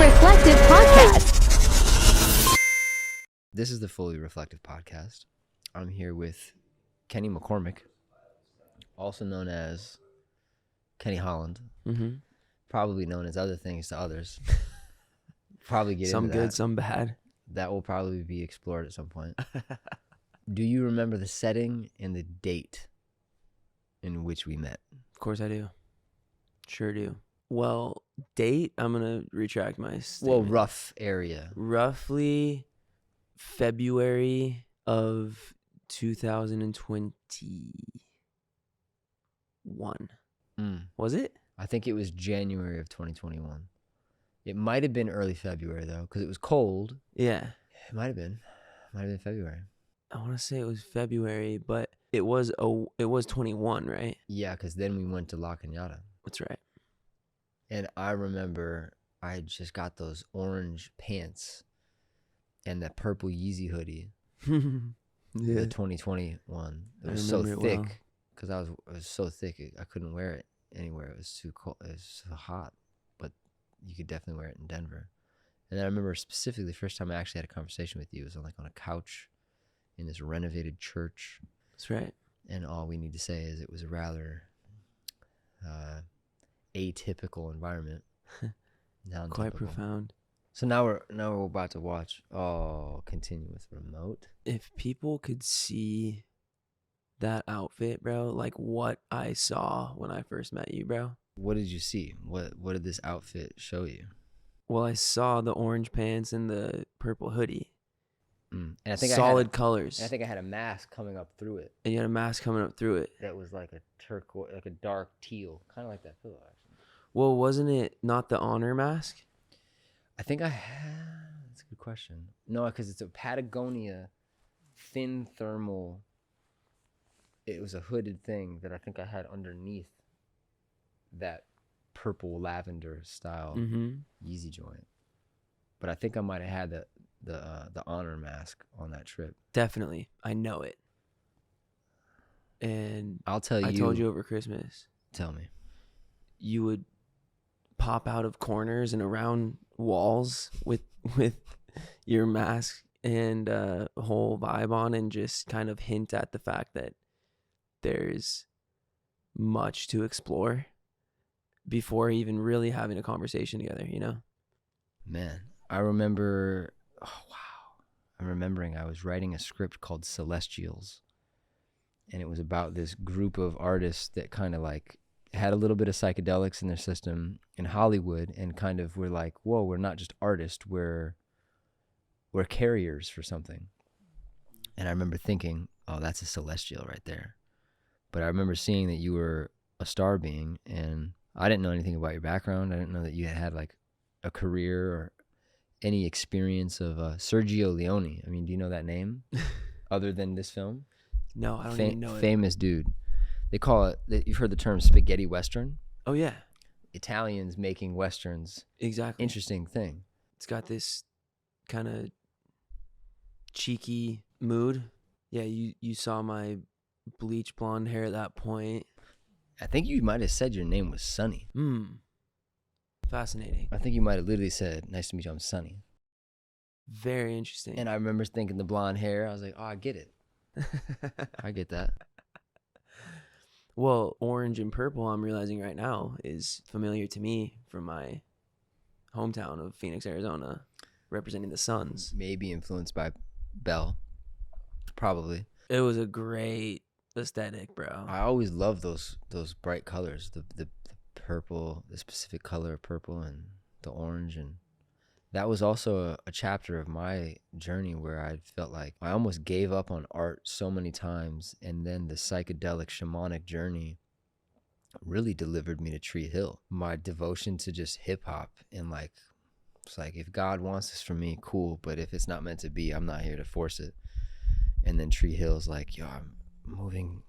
Reflective Podcast. This is the Fully Reflective Podcast. I'm here with Kenny McCormick, also known as Kenny Holland, probably known as other things to others. Probably get some into good, that. some bad. That will probably be explored at some point. Do you remember the setting and the date in which we met? Of course I do. Sure do. Well, date, I'm going to retract my statement. Well, rough area. Roughly February of 2021. Was it? I think it was January of 2021. It might have been early February, though, because it was cold. Yeah. It might have been. Might have been February. I want to say it was February, but it was 21, right? Yeah, because then we went to La Cañada. That's right. And I remember I just got those orange pants and that purple Yeezy hoodie. The 2021. It was so thick because it was so thick I couldn't wear it anywhere. It was too cold. It was so hot, but you could definitely wear it in Denver. And then I remember specifically the first time I actually had a conversation with you was on a couch in this renovated church. That's right. And all we need to say is it was a rather atypical environment. Quite profound. So now we're about to watch. Oh, continue with remote. If people could see that outfit, bro, like what I saw when I first met you, bro. What did you see? What did this outfit show you? Well, I saw the orange pants and the purple hoodie. And I think solid colors. I think I had a mask coming up through it. And you had a mask coming up through it. That was like a turquoise, like a dark teal, kind of like that pillow, actually. Well, wasn't it not the honor mask? I think I had. That's a good question. No, because it's a Patagonia thin thermal. It was a hooded thing that I think I had underneath that purple lavender style Yeezy joint. But I think I might have had the honor mask on that trip. Definitely. I know it. And I'll tell you. I told you over Christmas. Tell me. You would pop out of corners and around walls with your mask and whole vibe on and just kind of hint at the fact that there's much to explore before even really having a conversation together, you know? Man, I remember, I'm remembering I was writing a script called Celestials, and it was about this group of artists that kind of like had a little bit of psychedelics in their system in Hollywood and kind of were like, whoa, we're not just artists, we're carriers for something. And I remember thinking, oh, that's a celestial right there. But I remember seeing that you were a star being, and I didn't know anything about your background. I didn't know that you had like a career or any experience of Sergio Leone. I mean, do you know that name other than this film? No, I don't even know it. Famous dude. They call it, you've heard the term spaghetti Western? Oh, yeah. Italians making Westerns. Exactly. Interesting thing. It's got this kind of cheeky mood. Yeah, you saw my bleach blonde hair at that point. I think you might have said your name was Sonny. Fascinating. I think you might have literally said, nice to meet you, I'm Sonny. Very interesting. And I remember thinking the blonde hair. I was like, oh, I get it. I get that. Well, orange and purple, I'm realizing right now, is familiar to me from my hometown of Phoenix, Arizona, representing the Suns. Maybe influenced by Bell. Probably. It was a great aesthetic, bro. I always love those bright colors, the purple, the specific color of purple and the orange. And that was also a chapter of my journey where I felt like I almost gave up on art so many times, and then the psychedelic shamanic journey really delivered me to Tree Hill. My devotion to just hip hop, and like, it's like, if God wants this for me, cool, but if it's not meant to be, I'm not here to force it. And then Tree Hill's like, yo, I'm moving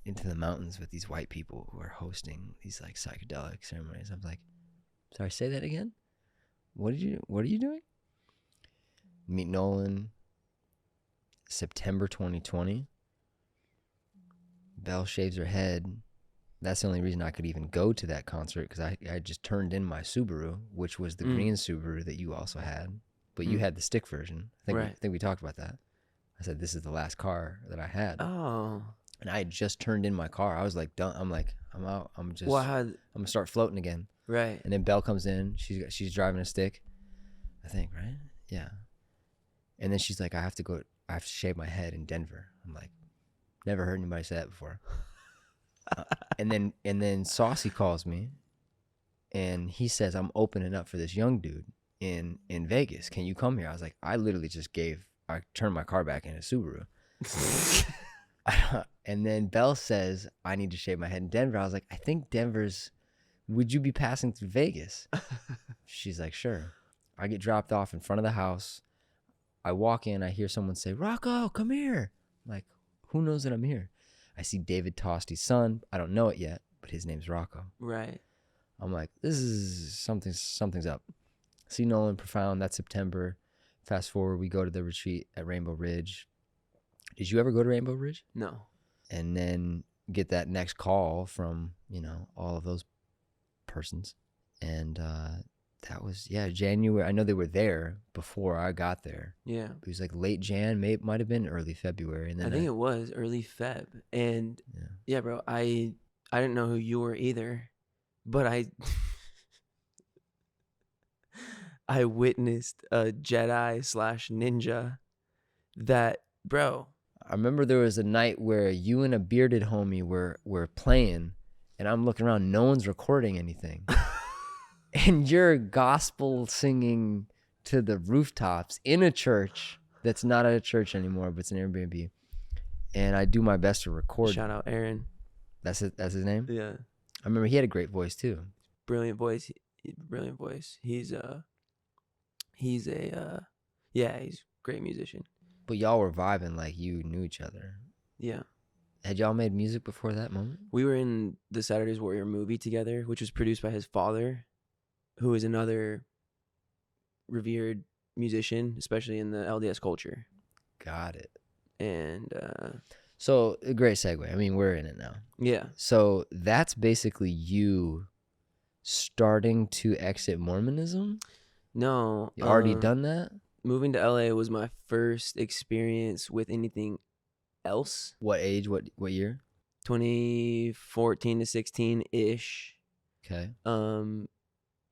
into the mountains with these white people who are hosting these like psychedelic ceremonies. I'm like, sorry, say that again? What are you doing? Meet Nolan, September 2020. Belle shaves her head, that's the only reason I could even go to that concert, because I just turned in my Subaru, which was the Mm. green Subaru that you also had, but you Mm. had the stick version. I Right. think we talked about that. I said, this is the last car that I had. Oh. And I had just turned in my car. I was like, done. I'm like, I'm out. I'm gonna start floating again. Right. And then Belle comes in. She's driving a stick, I think, right? Yeah. And then she's like, I have to shave my head in Denver. I'm like, never heard anybody say that before. And then Saucy calls me, and he says, I'm opening up for this young dude in Vegas. Can you come here? I was like, I literally I turned my car back in a Subaru. And then Belle says, I need to shave my head in Denver. I was like, I think would you be passing through Vegas? She's like, sure. I get dropped off in front of the house. I walk in, I hear someone say, Rocco, come here. I'm like, who knows that I'm here? I see David Tosty's son. I don't know it yet, but his name's Rocco. Right. I'm like, this is something's up. See Nolan Profound, that's September. Fast forward, we go to the retreat at Rainbow Ridge. Did you ever go to Rainbow Ridge? No. And then get that next call from, all of those persons. And that was, January. I know they were there before I got there. Yeah. It was like late Jan, might have been early February. And then I think it was early Feb. And yeah, bro, I didn't know who you were either, but I witnessed a Jedi/ninja that, bro. I remember there was a night where you and a bearded homie were playing, and I'm looking around, no one's recording anything. And you're gospel singing to the rooftops in a church that's not a church anymore, but it's an Airbnb. And I do my best to record. Shout out Aaron. That's his name? Yeah. I remember he had a great voice too. Brilliant voice. Brilliant voice. He's a great musician. But y'all were vibing like you knew each other. Yeah. Had y'all made music before that moment? We were in the Saturday's Warrior movie together, which was produced by his father, who is another revered musician, especially in the LDS culture. Got it. And so a great segue. I mean, we're in it now. yeah. So that's basically you starting to exit Mormonism? No. You already done that? Moving to LA was my first experience with anything else. What age? What year? 2014 to 16-ish. Okay.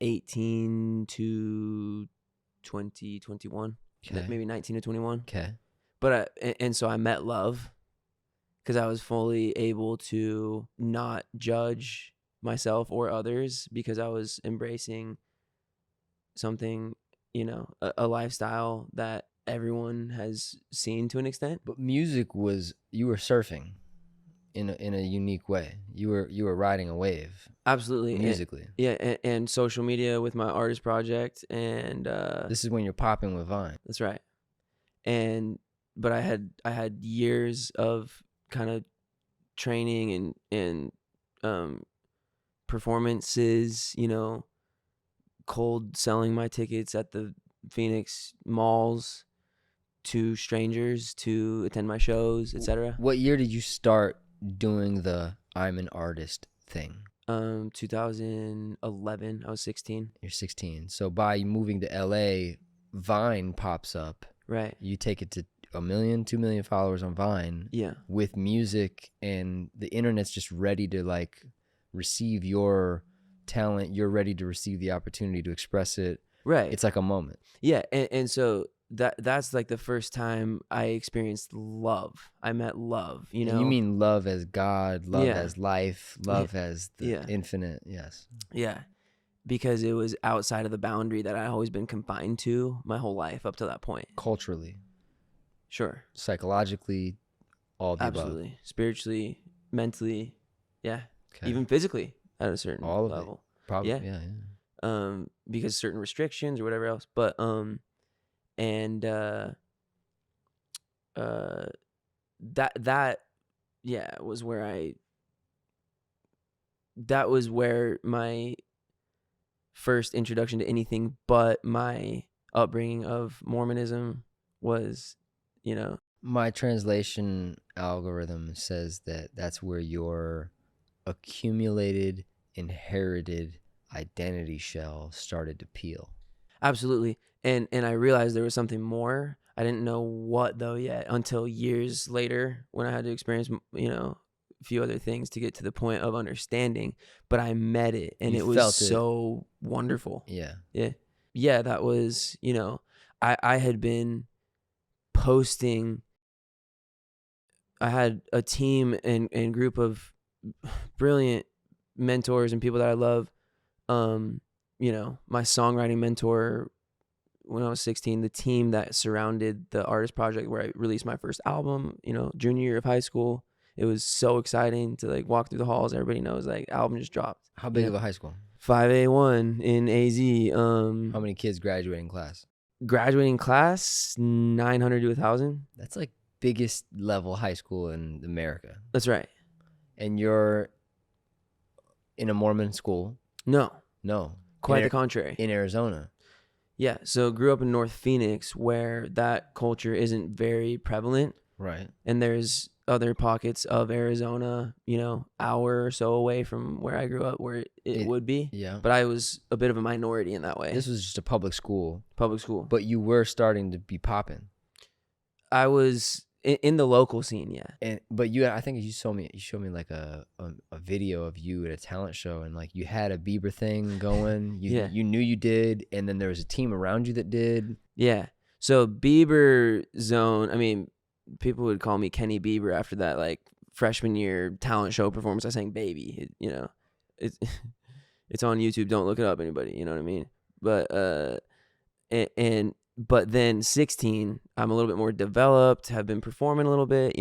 18 to 21. Okay. Maybe 19 to 21. Okay. But and so I met love because I was fully able to not judge myself or others because I was embracing something, a lifestyle that everyone has seen to an extent. But music you were surfing in a unique way. You were riding a wave. Absolutely. Musically. And social media with my artist project, and this is when you're popping with Vine. that's right. But I had years of kind of training and performances, cold selling my tickets at the Phoenix malls to strangers to attend my shows, etc. What year did you start doing the I'm an artist thing? 2011. I was 16. You're 16. So by moving to LA, Vine pops up. Right. You take it to 1 million, 2 million followers on Vine. Yeah. With music, and the internet's just ready to receive your talent. You're ready to receive the opportunity to express it. Right. It's like a moment. Yeah, and so that's like the first time I experienced love. I met love, And you mean love as God, love as life, love as the infinite. Yes. Yeah. Because it was outside of the boundary that I'd always been confined to my whole life up to that point. Culturally. Sure. Psychologically, all the Absolutely. above. Spiritually, mentally, yeah. Okay. Even physically at a certain all of level. It. Probably. Yeah. Because certain restrictions or whatever else. But that was where my first introduction to anything but my upbringing of Mormonism was, My translation algorithm says that that's where your accumulated, inherited identity shell started to peel. Absolutely. And I realized there was something more. I didn't know what though yet until years later when I had to experience, a few other things to get to the point of understanding. But I met it, and You it was felt it. so wonderful. Yeah. Yeah. That was, I had been posting. I had a team and group of brilliant mentors and people that I love. My songwriting mentor when I was 16, the team that surrounded the artist project where I released my first album, junior year of high school. It was so exciting to like walk through the halls. Everybody knows like album just dropped. How big of a high school? 5A1 in AZ. How many kids graduating class? Graduating class 900 to 1,000. That's like biggest level high school in America. That's right. And you're in a Mormon school? No, No. quite the contrary. In Arizona. Yeah, so grew up in North Phoenix where that culture isn't very prevalent. Right. And there's other pockets of Arizona, hour or so away from where I grew up where it would be. Yeah. But I was a bit of a minority in that way. This was just a public school. Public school. But you were starting to be popping. I was in the local scene, yeah. But I think you showed me like a video of you at a talent show, and like you had a Bieber thing going. You knew you did, and then there was a team around you that did. Yeah. So Bieber zone, I mean, people would call me Kenny Bieber after that like freshman year talent show performance. I sang Baby. It's on YouTube. Don't look it up, anybody. You know what I mean? But but then 16, I'm a little bit more developed, have been performing a little bit,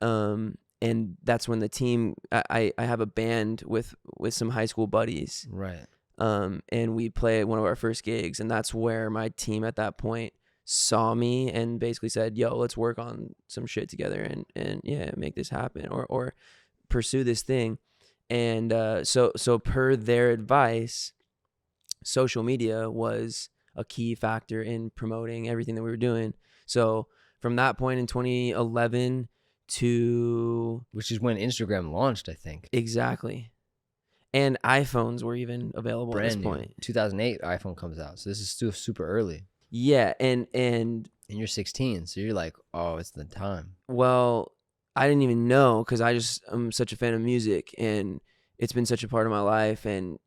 and that's when the team, I have a band with some high school buddies. Right. And we play at one of our first gigs, and that's where my team at that point saw me and basically said, yo, let's work on some shit together and yeah, make this happen or pursue this thing. And so per their advice, social media was a key factor in promoting everything that we were doing. So from that point in 2011 to... Which is when Instagram launched, I think. Exactly. And iPhones were even available Brand at this point. 2008 iPhone comes out. So this is still super early. Yeah. And you're 16. So you're like, oh, it's the time. Well, I didn't even know because I'm such a fan of music and it's been such a part of my life. And,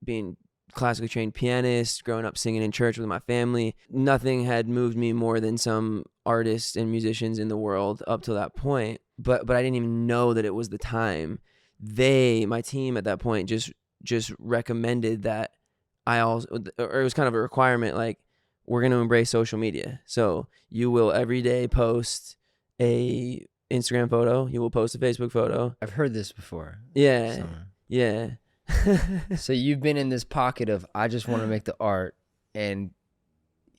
being classically trained pianist, growing up singing in church with my family, nothing had moved me more than some artists and musicians in the world up to that point. But I didn't even know that it was the time. My team at that point just recommended that or it was kind of a requirement, like, we're going to embrace social media. So you will every day post a Instagram photo. You will post a Facebook photo. I've heard this before. Yeah. Somewhere. Yeah. So you've been in this pocket of, I just want to make the art, and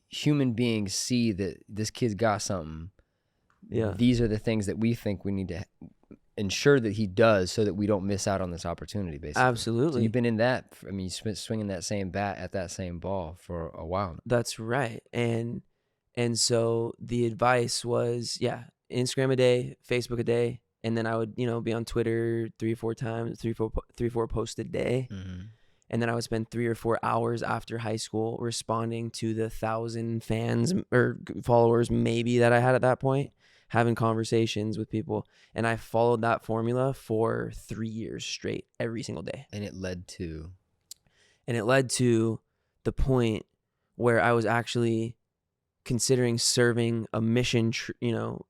human beings see that this kid's got something. Yeah. These are the things that we think we need to ensure that he does so that we don't miss out on this opportunity, basically. Absolutely. So you've been in that. I mean, you've been swinging that same bat at that same ball for a while. That's right. And so the advice was, yeah, Instagram a day, Facebook a day. And then I would, be on Twitter 3 or 4 times, three, four posts a day. Mm-hmm. And then I would spend 3 or 4 hours after high school responding to the 1,000 fans or followers maybe that I had at that point, having conversations with people. And I followed that formula for 3 years straight, every single day. And it led to the point where I was actually considering serving a mission,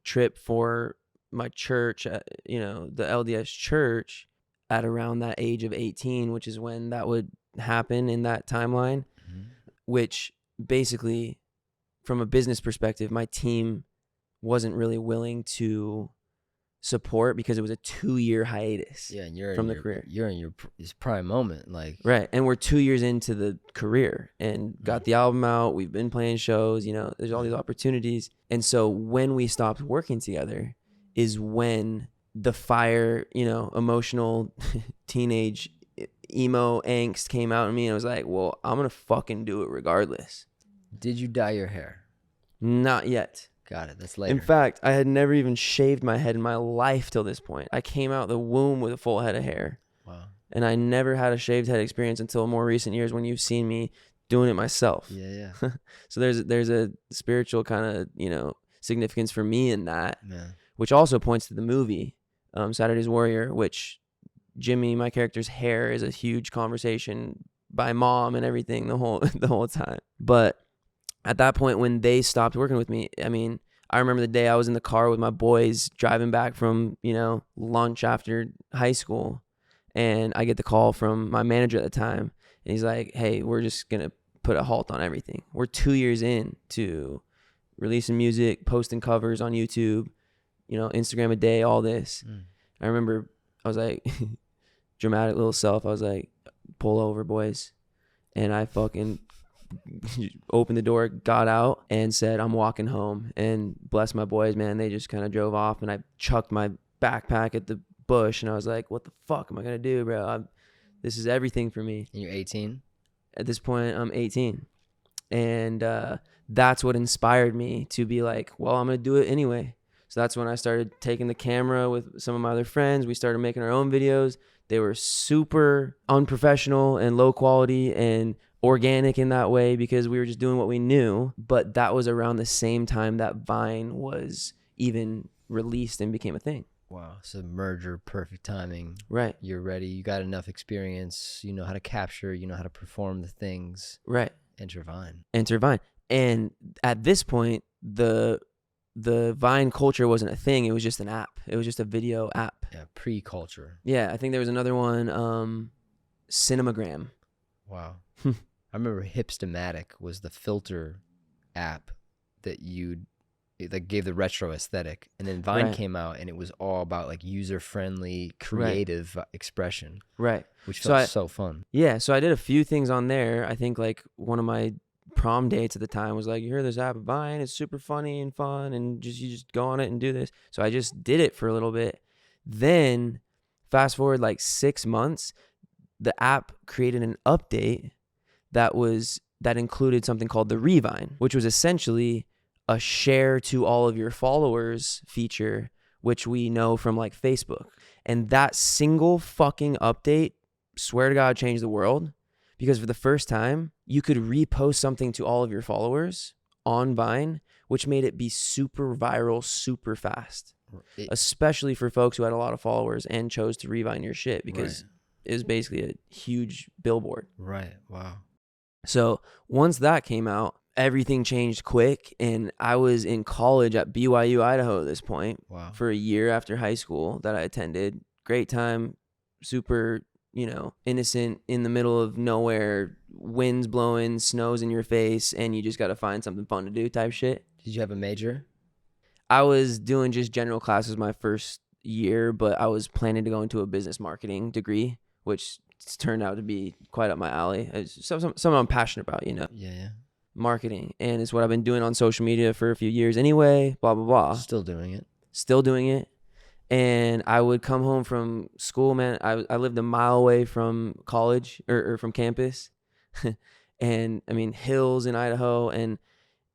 trip for my church, the LDS church, at around that age of 18, which is when that would happen in that timeline, mm-hmm. which basically, from a business perspective, my team wasn't really willing to support because it was a 2-year hiatus. Yeah, and you're from the career. You're in your prime moment, like right. And we're 2 years into the career and got the album out. We've been playing shows. There's all these opportunities. And so when we stopped working together, is when the fire, emotional teenage emo angst came out in me, and I was like, well, I'm gonna fucking do it regardless. Did you dye your hair? Not yet. Got it. That's later. In fact, I had never even shaved my head in my life till this point. I came out the womb with a full head of hair. Wow. And I never had a shaved head experience until more recent years when you've seen me doing it myself. Yeah. So there's a spiritual kind of, significance for me in that, Yeah. which also points to the movie, Saturday's Warrior, which Jimmy, my character's hair, is a huge conversation by mom and everything the whole time. But at that point, when they stopped working with me, I mean, I remember the day I was in the car with my boys driving back from, lunch after high school, and I get the call from my manager at the time, and he's like, hey, we're just going to put a halt on everything. We're 2 years in to releasing music, posting covers on YouTube, Instagram a day, all this. I remember I was like, dramatic little self, I was like, pull over, boys. And I fucking opened the door, got out, and said, I'm walking home. And bless my boys, man, they just kind of drove off, and I chucked my backpack at the bush, and I was like, what the fuck am I gonna do, bro? This is everything for me. And you're 18? At this point, I'm 18. And that's what inspired me to be like, well, I'm gonna do it anyway. So that's when I started taking the camera with some of my other friends. We started making our own videos. They were super unprofessional and low quality and organic in that way because we were just doing what we knew. But that was around the same time that Vine was even released and became a thing. Wow. So merger, perfect timing. Right. You're ready. You got enough experience. You know how to capture. You know how to perform the things. Right. Enter Vine. And at this point, the Vine culture wasn't a thing. It was just an app. It was just a video app. Yeah, pre-culture. Yeah, I think there was another one, Cinemagram. Wow. I remember Hipstamatic was the filter app that that gave the retro aesthetic. And then Vine came out, and it was all about like user-friendly, creative expression. Right. Which felt so fun. Yeah, so I did a few things on there. I think like one of my prom dates at the time was like, you hear this app Vine, it's super funny and fun, and you just go on it and do this. So I just did it for a little bit. Then fast forward like 6 months, the app created an update that included something called the Revine, which was essentially a share to all of your followers feature, which we know from like Facebook. And that single fucking update, swear to God, changed the world. Because for the first time, you could repost something to all of your followers on Vine, which made it be super viral, super fast. Especially for folks who had a lot of followers and chose to revine your shit because it was basically a huge billboard. Right. Wow. So once that came out, everything changed quick. And I was in college at BYU, Idaho at this point. Wow. For a year after high school that I attended. Great time, super innocent in the middle of nowhere, winds blowing, snows in your face, and you just got to find something fun to do type shit. Did you have a major? I was doing just general classes my first year, but I was planning to go into a business marketing degree, which turned out to be quite up my alley. It's something I'm passionate about, Yeah. Marketing. And it's what I've been doing on social media for a few years anyway, blah, blah, blah. Still doing it. And I would come home from school, man. I lived a mile away from college or from campus. And I mean, hills in Idaho and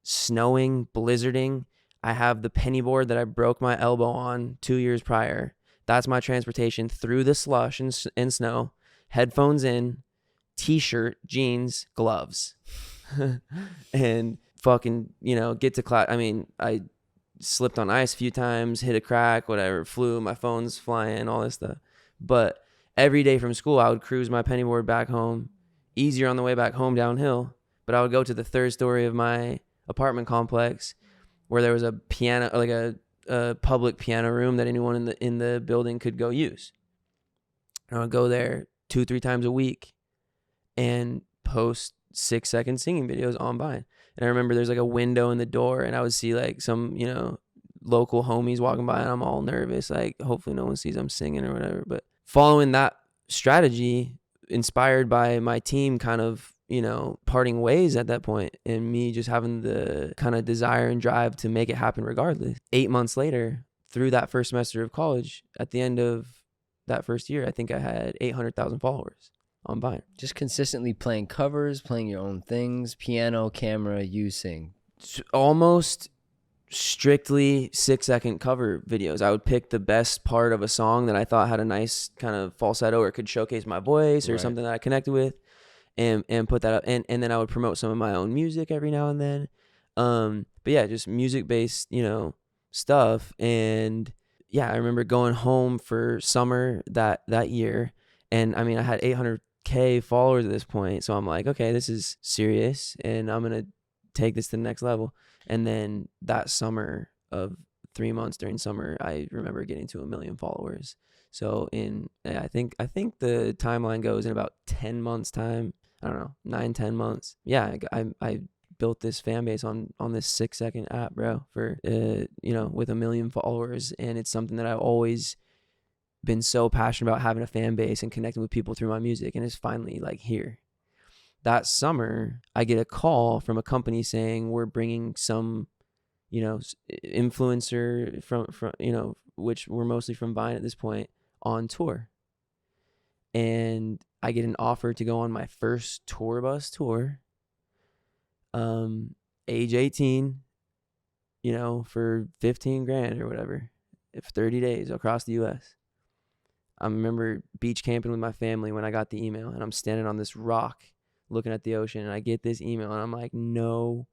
snowing, blizzarding. I have the penny board that I broke my elbow on 2 years prior. That's my transportation through the slush and snow, headphones in, t-shirt, jeans, gloves, and fucking, get to class. I mean, I slipped on ice a few times, hit a crack, whatever, flew, my phone's flying, all this stuff. But every day from school, I would cruise my penny board back home, easier on the way back home downhill. But I would go to the third story of my apartment complex where there was a piano, like a public piano room that anyone in the building could go use. And I would go there 2-3 times a week and post 6-second singing videos on Vine. And I remember there's like a window in the door, and I would see like some, local homies walking by, and I'm all nervous. Like, hopefully no one sees I'm singing or whatever. But following that strategy, inspired by my team kind of, parting ways at that point, and me just having the kind of desire and drive to make it happen regardless. 8 months later, through that first semester of college, at the end of that first year, I think I had 800,000 followers on Vine. Just consistently playing covers, playing your own things, piano, camera, you sing. Almost strictly 6-second cover videos. I would pick the best part of a song that I thought had a nice kind of falsetto or could showcase my voice or Right. something that I connected with, and put that up. And then I would promote some of my own music every now and then. But yeah, just music based, stuff. And yeah, I remember going home for summer that year, and I mean, I had 800K followers at this point, so I'm like, okay, this is serious, and I'm gonna take this to the next level. And then that summer of 3 months during summer, I remember getting to 1 million followers. So I think the timeline goes in about 10 months time. I don't know, 9-10 months. Yeah, I built this fan base on this 6-second app, bro, for with 1 million followers. And it's something that I've always been so passionate about, having a fan base and connecting with people through my music, and it's finally like here. That summer, I get a call from a company saying we're bringing some, influencer from which were mostly from Vine at this point, on tour. And I get an offer to go on my first tour bus tour, age 18, for 15 grand or whatever, for 30 days across the US. I remember beach camping with my family when I got the email, and I'm standing on this rock looking at the ocean, and I get this email, and I'm like, no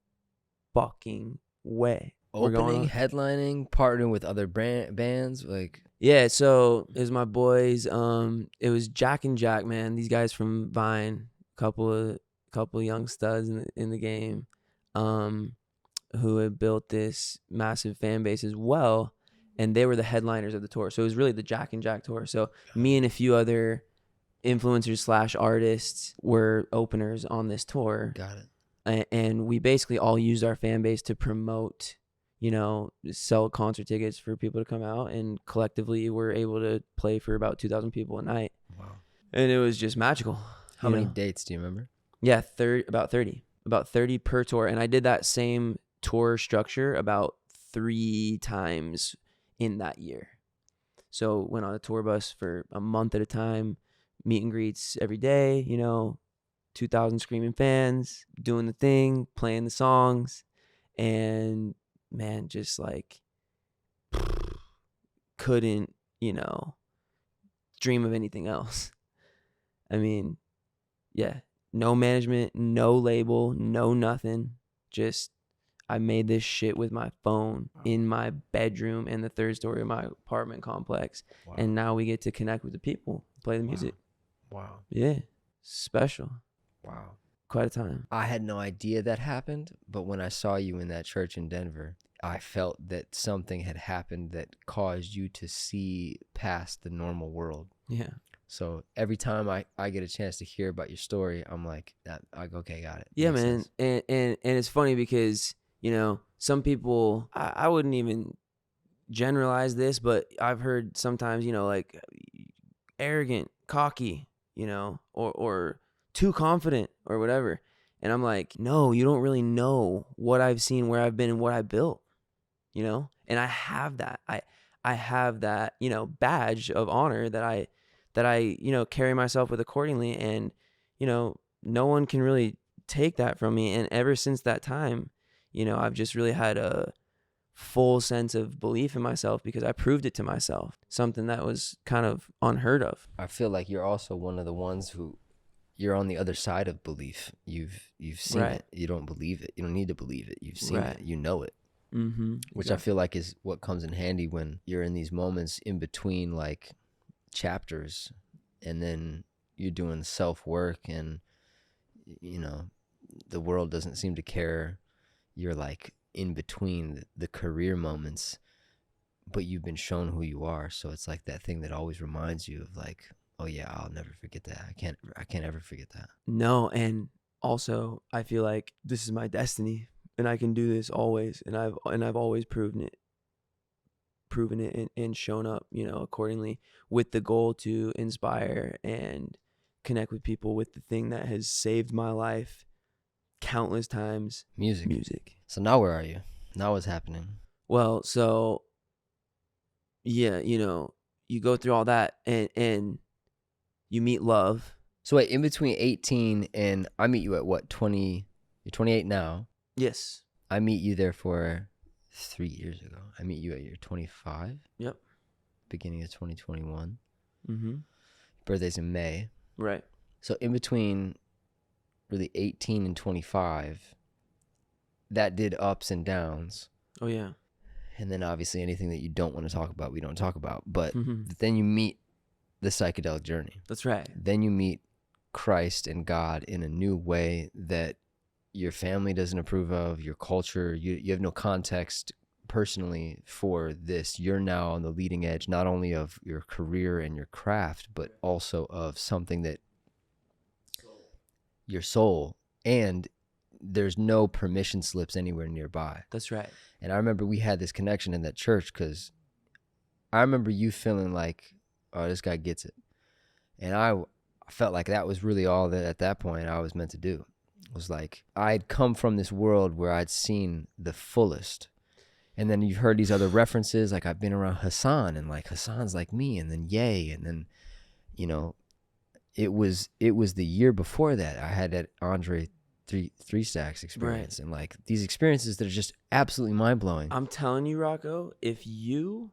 fucking way. Opening, headlining, partnering with other bands, like. Yeah, so it was my boys. It was Jack and Jack, man. These guys from Vine, couple of young studs in the game, who had built this massive fan base as well, and they were the headliners of the tour. So it was really the Jack and Jack tour. So me and a few other influencers / artists were openers on this tour. Got it. And we basically all used our fan base to promote, sell concert tickets for people to come out, and collectively we're able to play for about 2,000 people a night. Wow. And it was just magical. How many dates do you remember? Yeah, about 30 per tour. And I did that same tour structure about 3 times in that year. So went on a tour bus for a month at a time, meet and greets every day, 2,000 screaming fans, doing the thing, playing the songs, and man, just like couldn't, dream of anything else. I mean, yeah, no management, no label, no nothing. Just I made this shit with my phone in my bedroom in the 3rd story of my apartment complex. Wow. And now we get to connect with the people, play the music. Wow. Yeah. Special. Wow. Quite a time. I had no idea that happened, but when I saw you in that church in Denver, I felt that something had happened that caused you to see past the normal world. Yeah. So every time I get a chance to hear about your story, I'm like, okay, got it. Yeah, Makes man. sense. And it's funny because, some people, I wouldn't even generalize this, but I've heard sometimes, like arrogant, cocky, or too confident or whatever. And I'm like, no, you don't really know what I've seen, where I've been, and what I built, and I have that. I have that, badge of honor that I carry myself with accordingly. And, no one can really take that from me. And ever since that time, I've just really had a full sense of belief in myself because I proved it to myself, something that was kind of unheard of. I feel like you're also one of the ones who you're on the other side of belief. You've seen Right. it. You don't believe it. You don't need to believe it. You've seen Right. it. You know it. Mm-hmm. Which I feel like is what comes in handy when you're in these moments in between like chapters, and then you're doing self-work, and the world doesn't seem to care. You're like in between the career moments, but you've been shown who you are. So it's like that thing that always reminds you of like, oh yeah, I'll never forget that. I can't ever forget that. No, and also I feel like this is my destiny, and I can do this always, and I've always proven it and shown up, accordingly, with the goal to inspire and connect with people with the thing that has saved my life countless times. Music. So now where are you? Now what's happening? Well, so yeah, you go through all that and you meet love. So wait, in between 18 and I meet you at what, 20? You're 28 now. Yes. I meet you there for 3 years ago. I meet you at your 25. Yep. Beginning of 2021. Mm-hmm. Birthday's in May. Right. So in between really 18 and 25, that did ups and downs. Oh, yeah. And then obviously anything that you don't want to talk about, we don't talk about. But Mhm. then you meet the psychedelic journey. That's right. Then you meet Christ and God in a new way that your family doesn't approve of, your culture, you have no context personally for this. You're now on the leading edge, not only of your career and your craft, but also of something that your soul, and there's no permission slips anywhere nearby. That's right. And I remember we had this connection in that church because I remember you feeling like, oh, this guy gets it. And I felt like that was really all that at that point I was meant to do. It was like I'd come from this world where I'd seen the fullest. And then you've heard these other references, like I've been around Hassan, and like Hassan's like me, and then Ye, and then, you know, it was the year before that I had that Andre three stacks experience, right. And like these experiences that are just absolutely mind blowing. I'm telling you, Rocco, if you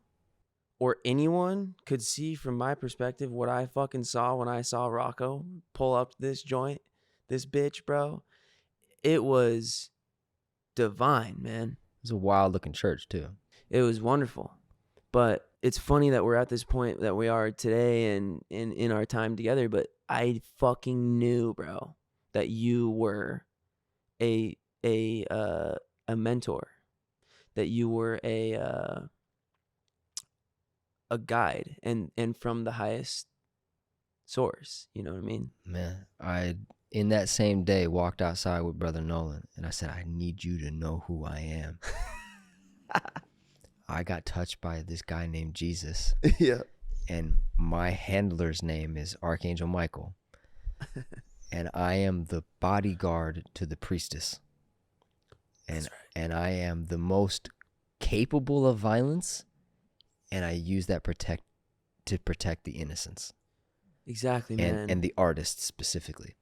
or anyone could see from my perspective what I fucking saw when I saw Rocco pull up this joint, this bitch, bro, it was divine, man. It was a wild looking church too. It was wonderful. But it's funny that we're at this point that we are today and in our time together, but I fucking knew, bro, that you were a mentor, that you were a guide and from the highest source, you know what I mean? Man, I in that same day walked outside with Brother Nolan, and I said, I need you to know who I am. I got touched by this guy named Jesus. Yeah. And my handler's name is Archangel Michael. And I am the bodyguard to the priestess. And right. And I am the most capable of violence, and I use that to protect the innocents. Exactly, man. And the artists specifically.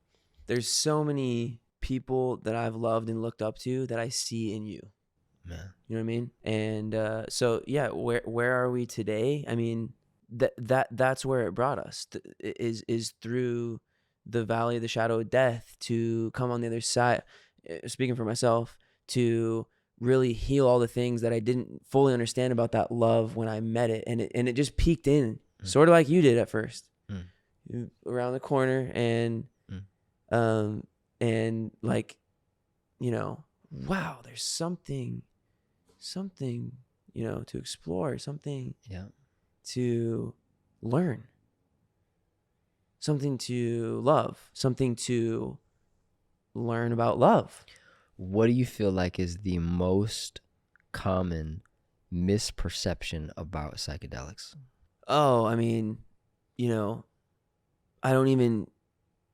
There's so many people that I've loved and looked up to that I see in you. Man. You know what I mean? And so yeah, where are we today? I mean, that's where it brought us. Is through the valley of the shadow of death to come on the other side. Speaking for myself, to really heal all the things that I didn't fully understand about that love when I met it, and it just peeked in, sort of like you did at first, around the corner, and like, you know, wow, there's something, you know, to explore, something, to learn, something to love, something to learn about love. What do you feel like is the most common misperception about psychedelics? Oh, I mean, you know, I don't even,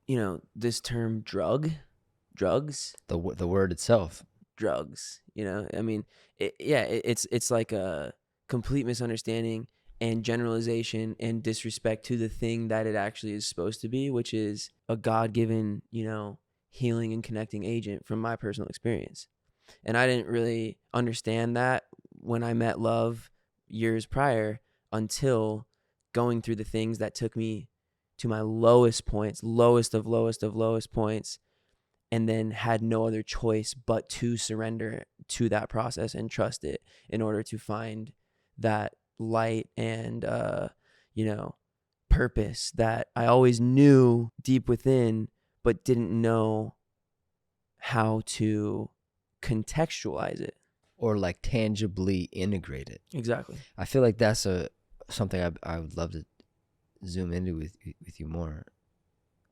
you know, this term drugs. The word itself. Drugs, you know, I mean, it's like a complete misunderstanding and generalization and disrespect to the thing that it actually is supposed to be, which is a God-given, you know, healing and connecting agent from my personal experience. And I didn't really understand that when I met love years prior, until going through the things that took me to my lowest points, lowest of lowest points, and then had no other choice but to surrender to that process and trust it in order to find that light and, you know, purpose that I always knew deep within, but didn't know how to contextualize it. Or like tangibly integrate it. Exactly. I feel like that's something I would love to zoom into with you more.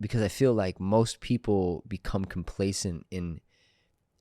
Because I feel like most people become complacent in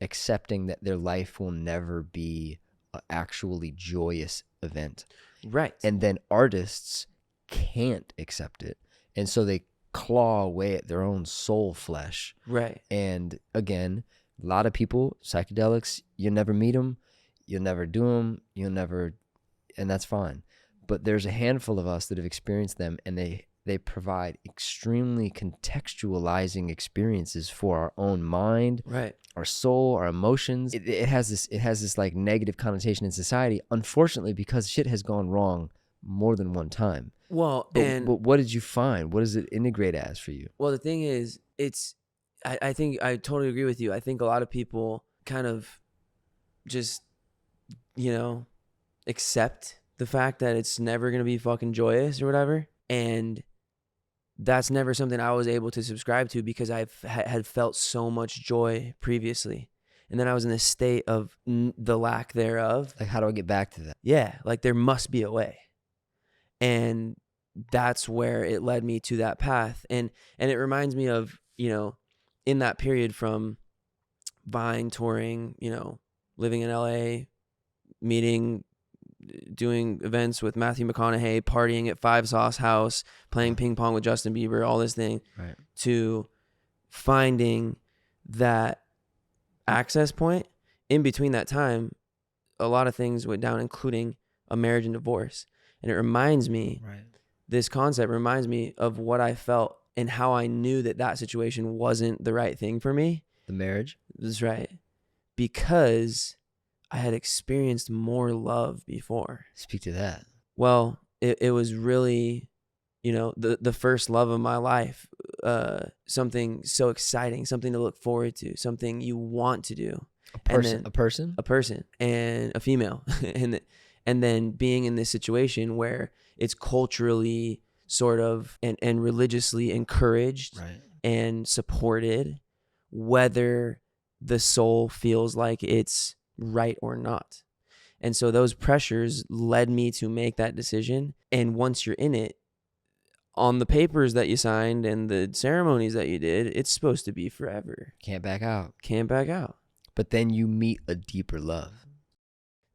accepting that their life will never be an actually joyous event. Right. And then artists can't accept it. And so they claw away at their own soul flesh. Right. And again, a lot of people, psychedelics, you'll never meet them, you'll never do them, and that's fine. But there's a handful of us that have experienced them, and they they provide extremely contextualizing experiences for our own mind, Right. our soul, our emotions. It has this like negative connotation in society, unfortunately, because shit has gone wrong more than one time. Well, But what did you find? What does it integrate as for you? well, the thing is, I think I totally agree with you. I think a lot of people kind of just, accept the fact that it's never going to be fucking joyous or whatever. And that's never something I was able to subscribe to because I had felt so much joy previously. And then I was in a state of the lack thereof. Like, how do I get back to that? Yeah, like there must be a way. And that's where it led me to that path. And it reminds me of, in that period from Vine, touring, living in LA, doing events with Matthew McConaughey, partying at Five Sauce House, playing ping pong with Justin Bieber, all this thing, Right. to finding that access point. In between that time, a lot of things went down, including a marriage and divorce. And it reminds me, Right. this concept reminds me of what I felt and how I knew that situation wasn't the right thing for me. The marriage? That's right. Because I had experienced more love before. Speak to that. Well, it was really, the first love of my life, something so exciting, something to look forward to, something you want to do. A person? A person and a female. and then being in this situation where it's culturally sort of and religiously encouraged, right, and supported, whether the soul feels like it's right or not. And so those pressures led me to make that decision. And once you're in it, on the papers that you signed and the ceremonies that you did, it's supposed to be forever. Can't back out. Can't back out. But then you meet a deeper love.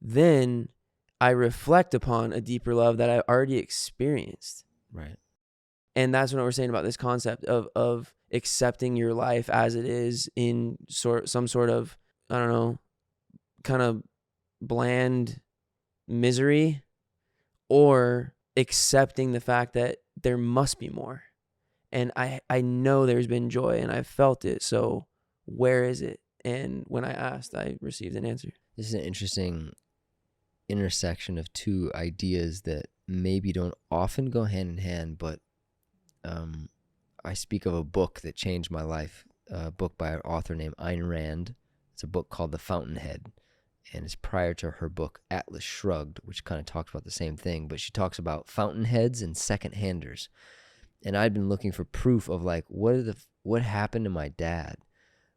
Then I reflect upon a deeper love that I already experienced. Right. And that's what we're saying about this concept of accepting your life as it is in some sort of, I don't know, kind of bland misery, or accepting the fact that there must be more. And I know there's been joy and I've felt it. So where is it? And when I asked, I received an answer. This is an interesting intersection of two ideas that maybe don't often go hand in hand, but I speak of a book that changed my life, a book by an author named Ayn Rand. It's a book called The Fountainhead, and it's prior to her book Atlas Shrugged, which kind of talks about the same thing, but she talks about fountainheads and second-handers. And I'd been looking for proof of like what happened to my dad,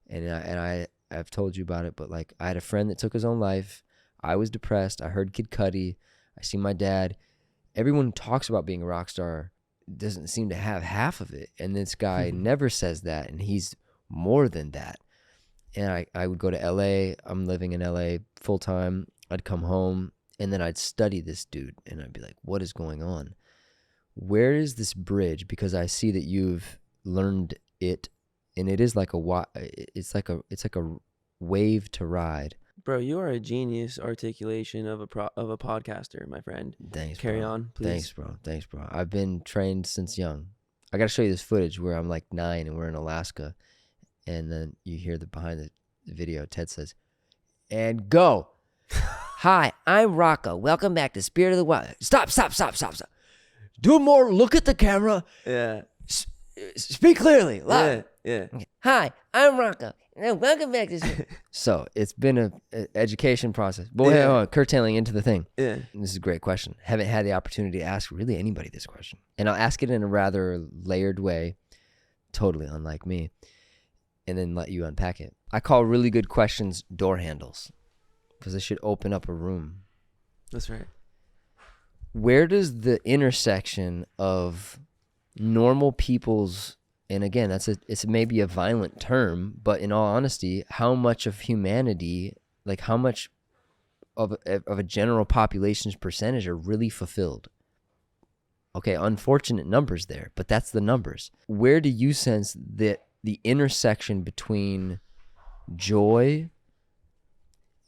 and I've told you about it, but like I had a friend that took his own life. I was depressed. I heard Kid Cudi. I see my dad. Everyone who talks about being a rock star doesn't seem to have half of it. And this guy never says that, and he's more than that. And I would go to LA. I'm living in LA full time. I'd come home, and then I'd study this dude, and I'd be like, what is going on? Where is this bridge? Because I see that you've learned it, and it is like it's like a wave to ride. Bro, you are a genius articulation of a podcaster, my friend. Thanks, Carry bro. on, please. Thanks, bro. I've been trained since young. I got to show you this footage where I'm like 9 and we're in Alaska, and then you hear behind the video, Ted says, and go. Hi, I'm Rocco. Welcome back to Spirit of the Wild. Stop. Do more. Look at the camera. Yeah. Speak clearly. Loud. Yeah. Okay. Hi, I'm Rocco. Welcome back to So it's been an education process. But Yeah. hold on, curtailing into the thing. Yeah. This is a great question. Haven't had the opportunity to ask really anybody this question. And I'll ask it in a rather layered way, totally unlike me, and then let you unpack it. I call really good questions door handles because they should open up a room. That's right. Where does the intersection of normal people's, and again, it's maybe a violent term, but in all honesty, how much of humanity, like how much of a general population's percentage are really fulfilled? Okay, unfortunate numbers there, but that's the numbers. Where do you sense that the intersection between joy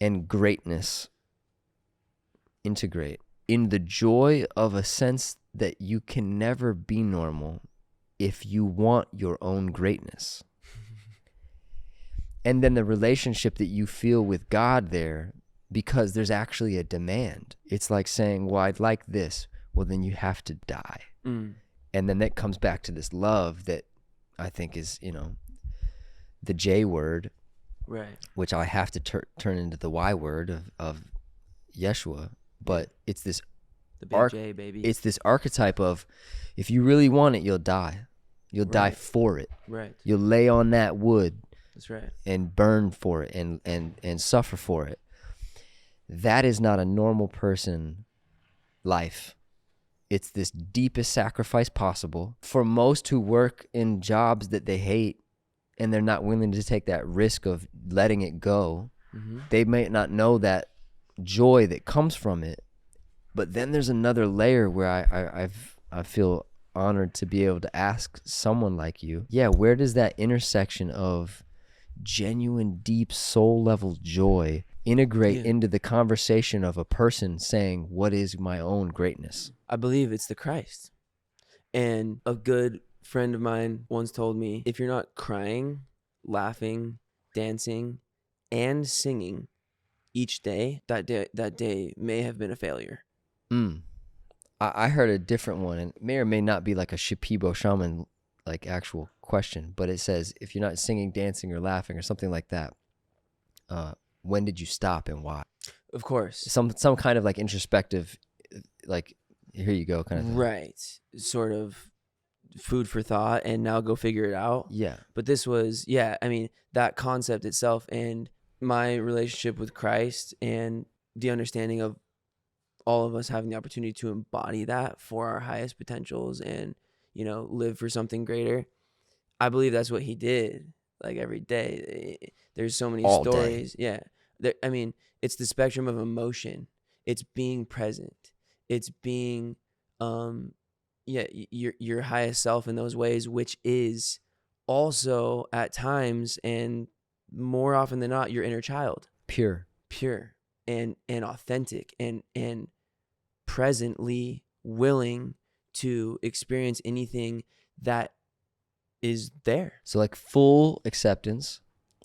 and greatness integrate? In the joy of a sense that you can never be normal if you want your own greatness. And then the relationship that you feel with God there, because there's actually a demand. It's like saying, well, I'd like this. Well, then you have to die. Mm. And then that comes back to this love that I think is, the J word, Right. which I have to turn into the Y word of Yeshua. But it's this The big J, baby. it's this archetype of, if you really want it, you'll die. You'll die Right. for it. Right. You'll lay on that wood That's right. and burn for it and suffer for it. That is not a normal person life. It's this deepest sacrifice possible. For most who work in jobs that they hate and they're not willing to take that risk of letting it go, they may not know that joy that comes from it. But then there's another layer where I feel honored to be able to ask someone like you, where does that intersection of genuine, deep, soul level joy integrate into the conversation of a person saying, what is my own greatness? I believe it's the Christ. And a good friend of mine once told me, if you're not crying, laughing, dancing, and singing each day, that day may have been a failure. I heard a different one, and it may or may not be like a Shipibo shaman like actual question, but it says, if you're not singing, dancing, or laughing or something like that, when did you stop and why? Of course. Some kind of like introspective, like, here you go kind of thing. Right. Sort of food for thought, and now go figure it out. Yeah. But this was, that concept itself and my relationship with Christ and the understanding of all of us having the opportunity to embody that for our highest potentials and, live for something greater. I believe that's what he did, like, every day. There's so many All stories. Day. Yeah. It's the spectrum of emotion. It's being present. It's being, your highest self in those ways, which is also at times and more often than not your inner child. Pure and authentic and presently willing to experience anything that is there. So like full acceptance,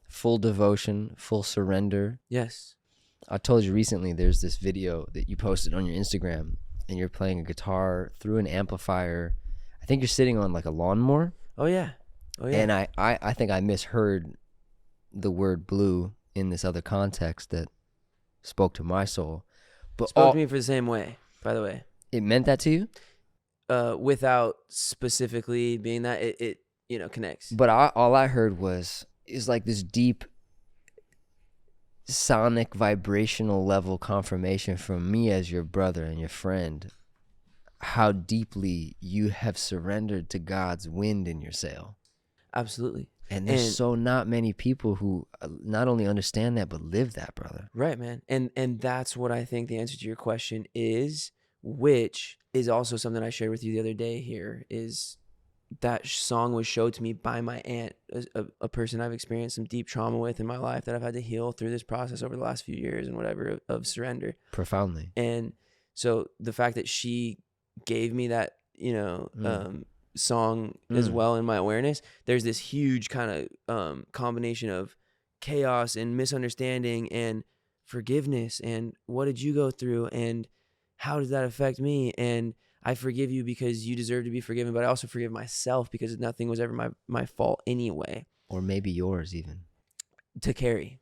full devotion, full surrender. Yes. I told you recently there's this video that you posted on your Instagram and you're playing a guitar through an amplifier. I think you're sitting on like a lawnmower. Oh yeah. And I think I misheard the word blue in this other context that spoke to my soul. But spoke to me for the same way, by the way. It meant that to you? Without specifically being that, it connects. But all I heard is like this deep sonic vibrational level confirmation from me as your brother and your friend, how deeply you have surrendered to God's wind in your sail. Absolutely. And there's so not many people who not only understand that, but live that, brother. Right, man. And that's what I think the answer to your question is, which is also something I shared with you the other day here, is that song was showed to me by my aunt, a person I've experienced some deep trauma with in my life that I've had to heal through this process over the last few years and whatever of surrender. Profoundly. And so the fact that she gave me that, song as well in my awareness, there's this huge kind of combination of chaos and misunderstanding and forgiveness and what did you go through and how does that affect me, and I forgive you because you deserve to be forgiven, but I also forgive myself because nothing was ever my fault anyway, or maybe yours even to carry.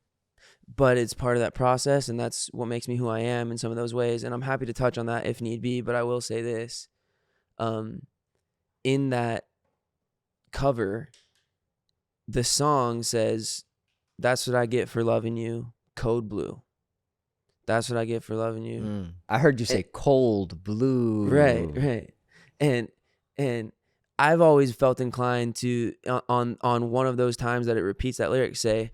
But it's part of that process, and that's what makes me who I am in some of those ways, and I'm happy to touch on that if need be. But I will say this, in that cover, the song says, "That's what I get for loving you, code blue. That's what I get for loving you." I heard you say cold blue. Right. And I've always felt inclined to, on one of those times that it repeats that lyric, say,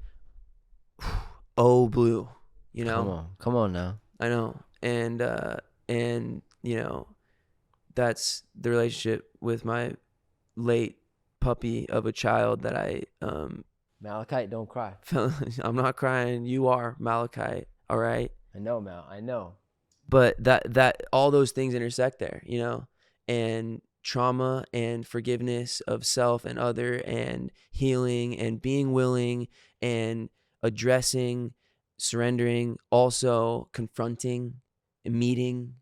"Oh blue," Come on now. I know. And that's the relationship with my late puppy of a child that I Malachite, don't cry. I'm not crying. You are, Malachite. All right. I know, Mal. I know. But that all those things intersect there, and trauma and forgiveness of self and other and healing and being willing and addressing, surrendering, also confronting and meeting.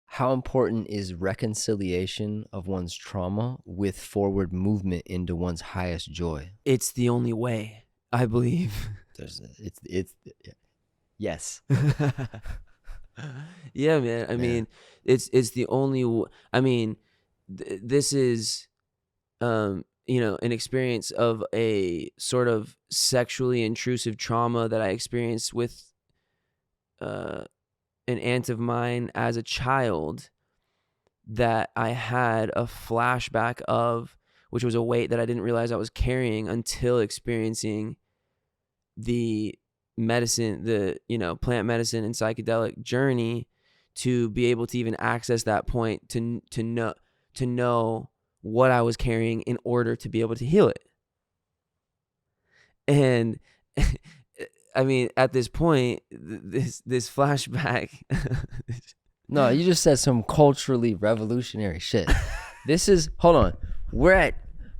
How important is reconciliation of one's trauma with forward movement into one's highest joy? It's the only way, I believe. Yes. Yeah, man. I mean, it's the only. I mean, this is, an experience of a sort of sexually intrusive trauma that I experienced with an aunt of mine as a child that I had a flashback of, which was a weight that I didn't realize I was carrying until experiencing the medicine, the plant medicine and psychedelic journey, to be able to even access that point to know what I was carrying in order to be able to heal it. And I mean, at this point, this flashback. No, you just said some culturally revolutionary shit. Hold on.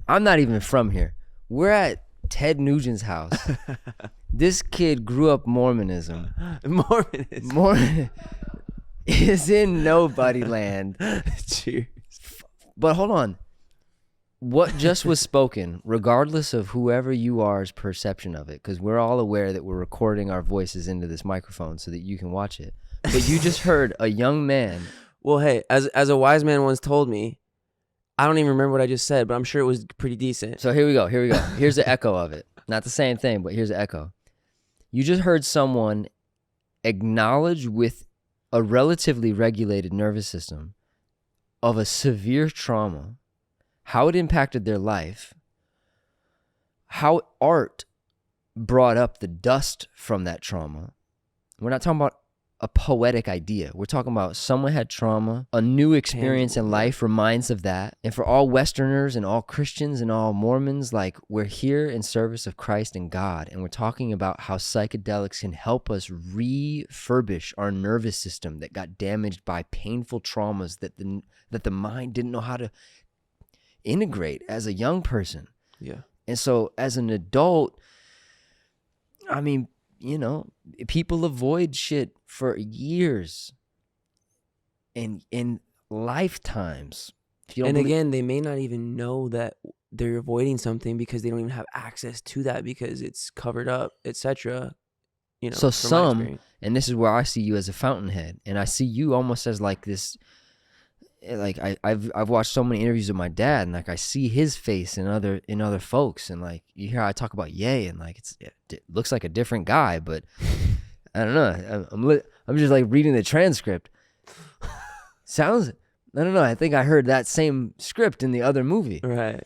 I'm not even from here. We're at Ted Nugent's house. This kid grew up Mormonism. Mormon is in nobody land. Cheers. But hold on. What just was spoken, regardless of whoever you are's perception of it, because we're all aware that we're recording our voices into this microphone so that you can watch it. But you just heard a young man. Well, hey, as a wise man once told me, I don't even remember what I just said, but I'm sure it was pretty decent. So here we go. Here's the echo of it. Not the same thing, but here's the echo. You just heard someone acknowledge with a relatively regulated nervous system of a severe trauma, how it impacted their life, how art brought up the dust from that trauma. We're not talking about a poetic idea. We're talking about someone had trauma, a new experience in life reminds of that. And for all Westerners and all Christians and all Mormons, like, we're here in service of Christ and God. And we're talking about how psychedelics can help us refurbish our nervous system that got damaged by painful traumas that the mind didn't know how to integrate as a young person. Yeah. And so as an adult, I mean, people avoid shit for years and in lifetimes. And again, they may not even know that they're avoiding something because they don't even have access to that because it's covered up, etc. So some, and this is where I see you as a fountainhead, and I see you almost as like this. Like I've watched so many interviews with my dad, and like I see his face in other folks, and like you hear I talk about Ye, and like it looks like a different guy, but I don't know. I'm just like reading the transcript. I don't know. I think I heard that same script in the other movie, right?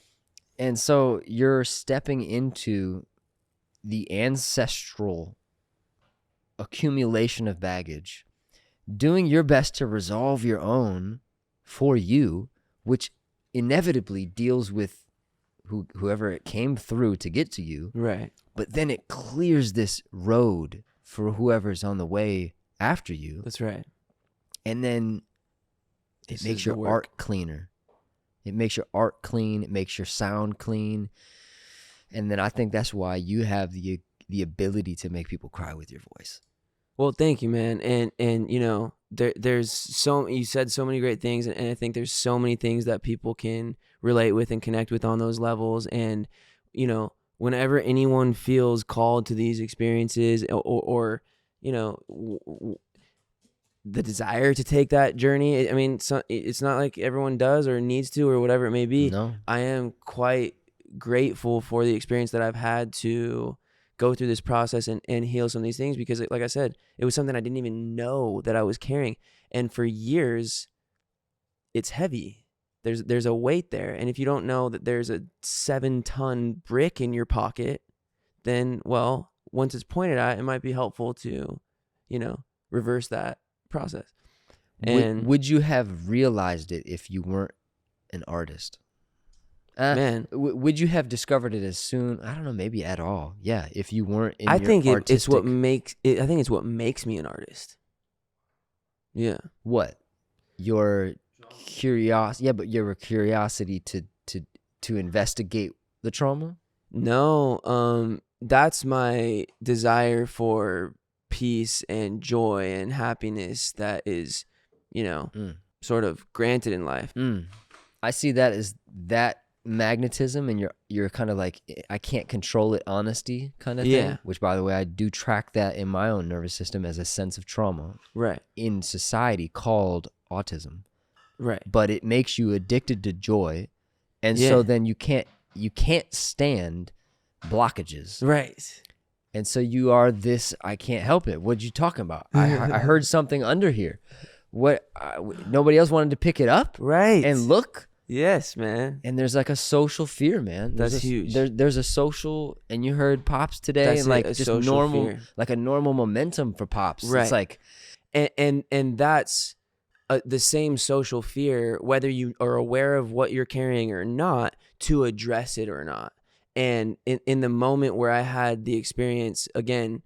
And so you're stepping into the ancestral accumulation of baggage, doing your best to resolve your own for you, which inevitably deals with whoever it came through to get to you. Right. But then it clears this road for whoever's on the way after you. That's right. And then it makes your art cleaner. It makes your art clean. It makes your sound clean. And then I think that's why you have the ability to make people cry with your voice. Well, thank you, man. And there's you said so many great things, and I think there's so many things that people can relate with and connect with on those levels. And whenever anyone feels called to these experiences or the desire to take that journey, I mean, it's not like everyone does or needs to or whatever it may be. No. I am quite grateful for the experience that I've had to go through this process and heal some of these things, because like I said, it was something I didn't even know that I was carrying. And for years, it's heavy. There's a weight there. And if you don't know that there's a 7-ton brick in your pocket, then, well, once it's pointed at, it might be helpful to, reverse that process. And would you have realized it if you weren't an artist? Man, would you have discovered it as soon? I don't know, maybe at all. Yeah, if you weren't in I your think artistic... it's what makes it. I think it's what makes me an artist. Yeah. What? Your curiosity. Yeah, but your curiosity to investigate the trauma. No, that's my desire for peace and joy and happiness that is, sort of granted in life. I see that as that magnetism, and you're kind of like, I can't control it, honesty kind of thing. Which, by the way, I do track that in my own nervous system as a sense of trauma, Right. in society called autism. Right. But it makes you addicted to joy, and so then you can't stand blockages. Right. And so you are this, I can't help it. What you talking about? I heard something under here. What? Nobody else wanted to pick it up, Right. and look. Yes, man. And there's like a social fear, man. That's huge. There's a social, and you heard Pops today, That's and like a just social normal, fear. like a normal momentum for Pops. Right. It's like, and that's the same social fear, whether you are aware of what you're carrying or not, to address it or not. And in the moment where I had the experience, again,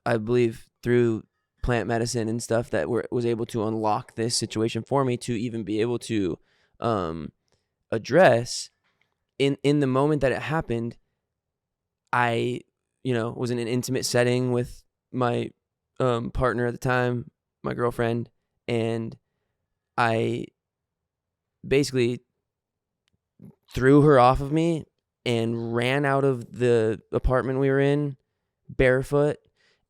I believe through plant medicine and stuff that was able to unlock this situation for me to even be able to address. In the moment that it happened, I was in an intimate setting with my partner at the time, my girlfriend, and I basically threw her off of me and ran out of the apartment we were in barefoot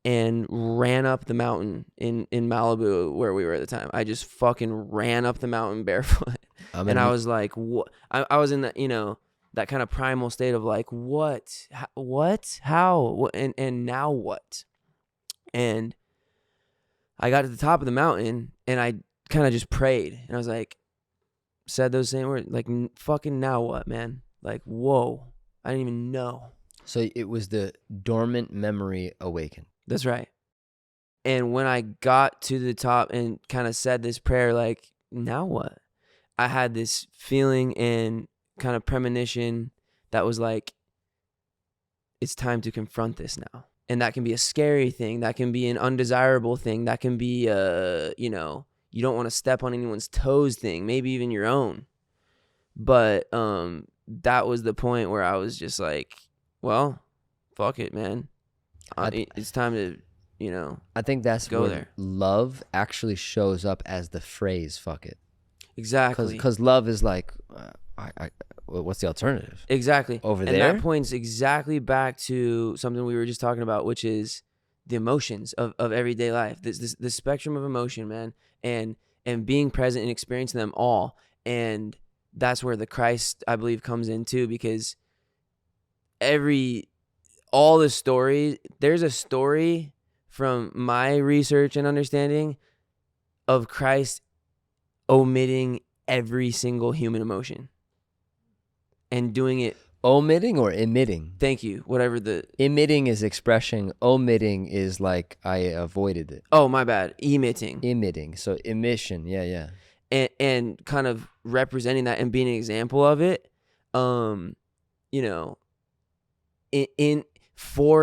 and ran up the mountain in Malibu where we were at the time. I just fucking ran up the mountain barefoot. And I was like, what? I was in that, that kind of primal state of like, what? How? And now what? And I got to the top of the mountain and I kind of just prayed. And I was like, said those same words, like, fucking now what, man? Like, whoa, I didn't even know. So it was the dormant memory awakened. That's right. And when I got to the top and kind of said this prayer, like, now what? I had this feeling and kind of premonition that was like, it's time to confront this now. And that can be a scary thing. That can be an undesirable thing. That can be you don't want to step on anyone's toes thing, maybe even your own. But that was the point where I was just like, well, fuck it, man. It's time to, I think that's go where there. Love actually shows up as the phrase "fuck it." Exactly. Because love is like, what's the alternative? Exactly. Over and there? And that points exactly back to something we were just talking about, which is the emotions of everyday life. The spectrum of emotion, man, and being present and experiencing them all. And that's where the Christ, I believe, comes in too, because all the stories, there's a story from my research and understanding of Christ omitting every single human emotion and doing it. Omitting or emitting? Thank you. Whatever the... Emitting is expression. Omitting is like, I avoided it. Oh, my bad. Emitting. So emission. Yeah. And kind of representing that and being an example of it, for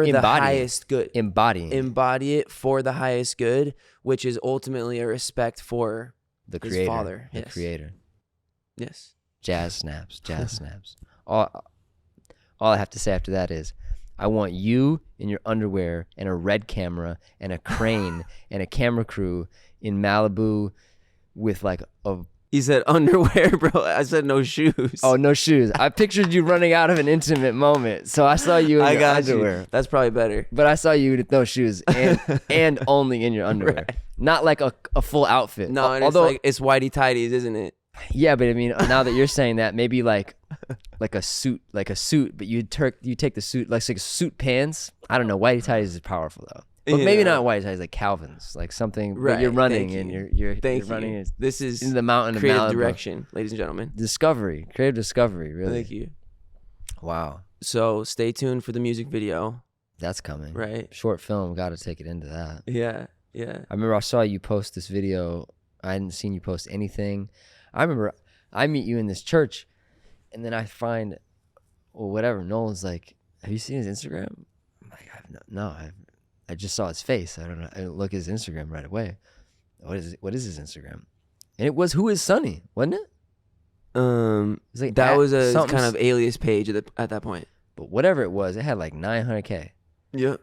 the highest good. Embody it for the highest good, which is ultimately a respect for the his creator, Father. the creator. Yes. Jazz snaps. All I have to say after that is, I want you in your underwear and a red camera and a crane and a camera crew in Malibu with like a... He said underwear, bro. I said no shoes. Oh, no shoes. I pictured you running out of an intimate moment, so I saw you in your underwear. That's probably better. But I saw you with no shoes and only in your underwear. Right. Not like a full outfit. No, although it's whitey tighties, isn't it? Yeah, but I mean, now that you're saying that, maybe like a suit, but you take the suit, like suit pants. I don't know. Whitey tighties is powerful though. But maybe not white ties, like Calvin's, like something. Right. But you're running and you're running. This is in the mountain of creative Malibu. direction, ladies and gentlemen. Creative discovery, really. Thank you. Wow. So stay tuned for the music video. That's coming. Right. Short film. Got to take it into that. Yeah. I remember I saw you post this video. I hadn't seen you post anything. I remember I meet you in this church, and then I find, whatever. Nolan's like, "Have you seen his Instagram?" I'm like, I just saw his face. I don't know. I didn't look at his Instagram right away. What is his Instagram? And it was Who Is Sunny, wasn't it? It's like That at was a something kind of alias page at that point. But whatever it was, it had like 900K. Yep.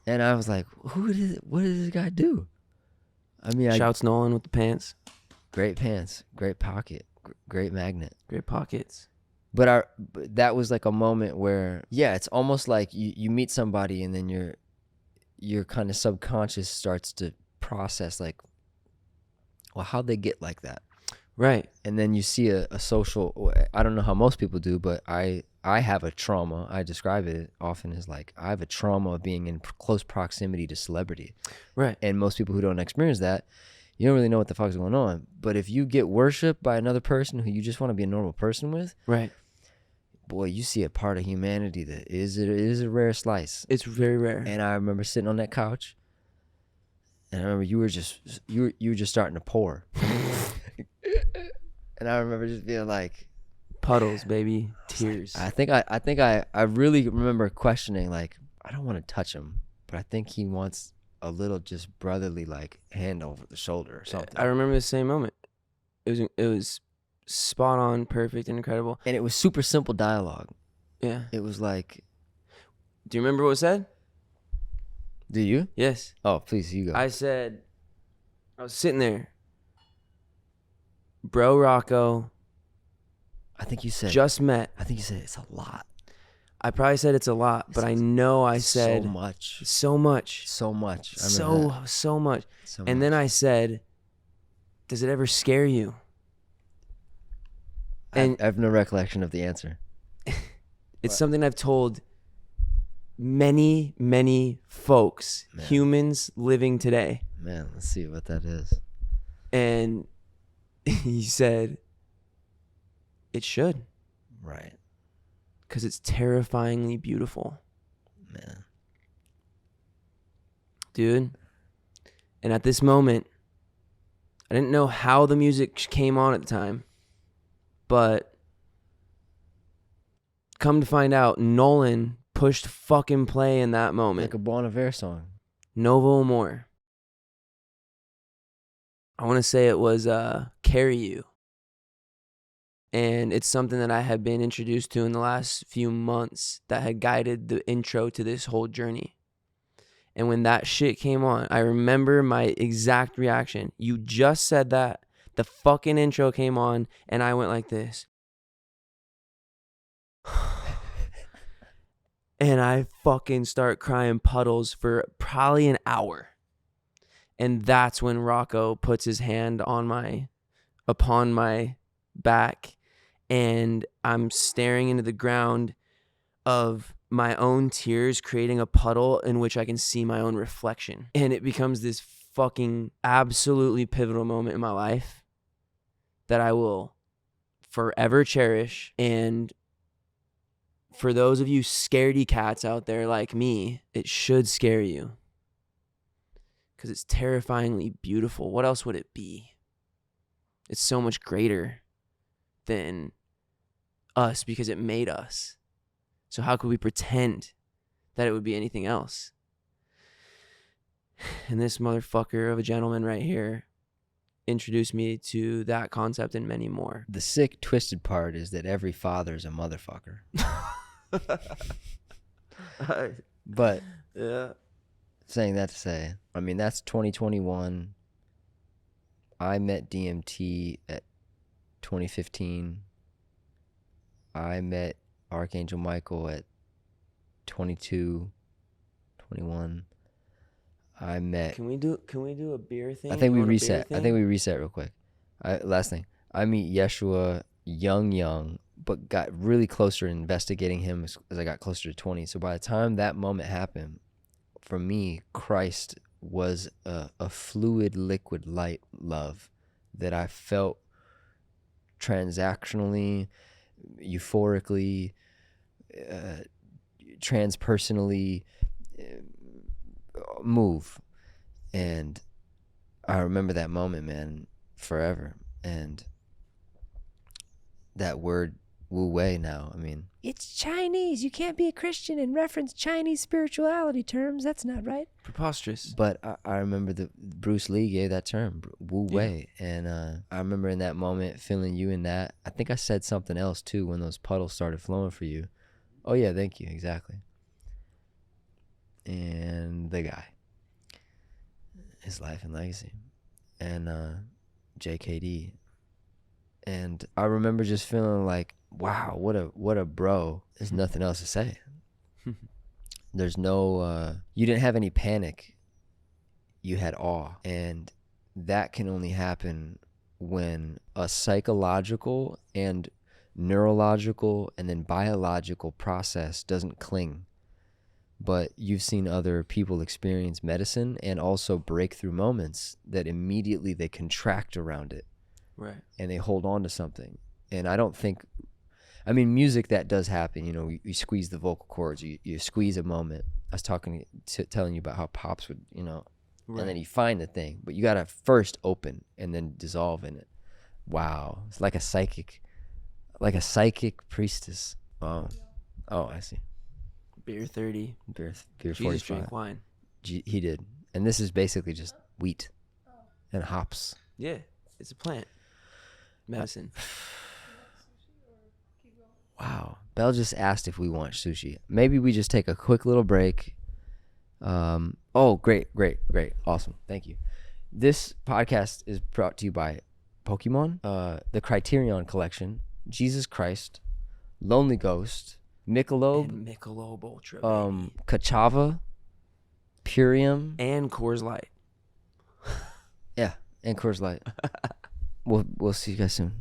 And I was like, what did this guy do? I mean, Shouts Nolan with the pants. Great pants, great pocket, great magnet. Great pockets. But that was like a moment where, yeah, it's almost like you meet somebody and then your kind of subconscious starts to process like, well, how'd they get like that? Right. And then you see a social, I don't know how most people do, but I have a trauma. I describe it often as like, I have a trauma of being in close proximity to celebrity. Right. And most people who don't experience that, you don't really know what the fuck's going on. But if you get worshiped by another person who you just want to be a normal person with, right, boy, you see a part of humanity that is a rare slice. It's very rare. And I remember sitting on that couch, and I remember you were just starting to pour. And I remember just being like, puddles, baby, tears. I think I really remember questioning, like, I don't want to touch him, but I think he wants a little just brotherly like hand over the shoulder or something. I remember the same moment. It was spot on, perfect, and incredible. And it was super simple dialogue. Yeah. It was like, do you remember what was said? Do you? Yes. Oh, please, you go. I said, I was sitting there. Bro, Rocco. I think you said just met. I think you said it's a lot. I probably said it's a lot, but I know I said so much. So much. So much. So much. And then I said, does it ever scare you? And I have no recollection of the answer. It's something I've told many, many folks, humans living today. Man, let's see what that is. And he said, it should. Right. Because it's terrifyingly beautiful. Man. Dude. And at this moment, I didn't know how the music came on at the time. But come to find out, Nolan pushed fucking play in that moment. Like a Bon Iver song. Novo Amor. I want to say it was Carry You. And it's something that I had been introduced to in the last few months that had guided the intro to this whole journey. And when that shit came on, I remember my exact reaction. You just said that. The fucking intro came on, and I went like this. And I fucking start crying puddles for probably an hour. And that's when Rocco puts his hand upon my back, and I'm staring into the ground of my own tears, creating a puddle in which I can see my own reflection. And it becomes this fucking absolutely pivotal moment in my life that I will forever cherish. And for those of you scaredy cats out there like me, it should scare you. Because it's terrifyingly beautiful. What else would it be? It's so much greater than us because it made us. So how could we pretend that it would be anything else? And this motherfucker of a gentleman right here introduced me to that concept and many more. The sick, twisted part is that every father's a motherfucker. But yeah. Saying that to say, I mean, that's 2021. I met DMT at 2015. I met Archangel Michael at 22, 21. I met. Can we do a beer thing? I think we reset. Real quick. Last thing. I meet Yeshua young, but got really closer investigating him as I got closer to 20. So by the time that moment happened, for me, Christ was a fluid, liquid light love that I felt transactionally, euphorically, transpersonally move. And I remember that moment, man, forever. And that word Wu Wei now. I mean, it's Chinese. You can't be a Christian and reference Chinese spirituality terms. That's not right. Preposterous. But I remember Bruce Lee gave that term, Wu Yeah. Wei. And I remember in that moment feeling you in that. I think I said something else too when those puddles started flowing for you. Oh, yeah, thank you. Exactly. And the guy, his life and legacy. And JKD. And I remember just feeling like, wow, what a bro. There's nothing else to say. There's no, you didn't have any panic. You had awe. And that can only happen when a psychological and neurological and then biological process doesn't cling. But you've seen other people experience medicine and also breakthrough moments that immediately they contract around it. Right. And they hold on to something. And I don't think, I mean, music, that does happen. You know, you squeeze the vocal cords, you squeeze a moment. I was telling you about how pops would, you know, Right. and then you find the thing. But you got to first open and then dissolve in it. Wow. It's like a psychic priestess. Oh, I see. Beer 30. Beer Jesus 45. drank wine. He did. And this is basically just wheat and hops. Yeah, it's a plant. Medicine. Wow. Belle just asked if we want sushi. Maybe we just take a quick little break. Oh, great. Awesome. Thank you. This podcast is brought to you by Pokemon, the Criterion Collection, Jesus Christ, Lonely Ghost, Michelob, And Michelob Ultra. Baby. Kachava, Purium, And Coors Light. yeah, and Coors Light. We'll see you guys soon.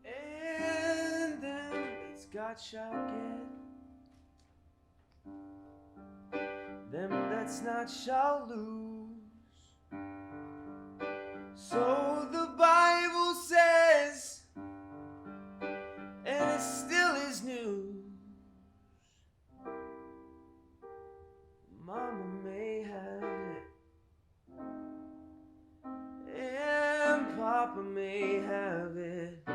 And them that's got shall get. Them that's not shall lose. So the Bible says, and it still is news. Mama may have it, and Papa may have it.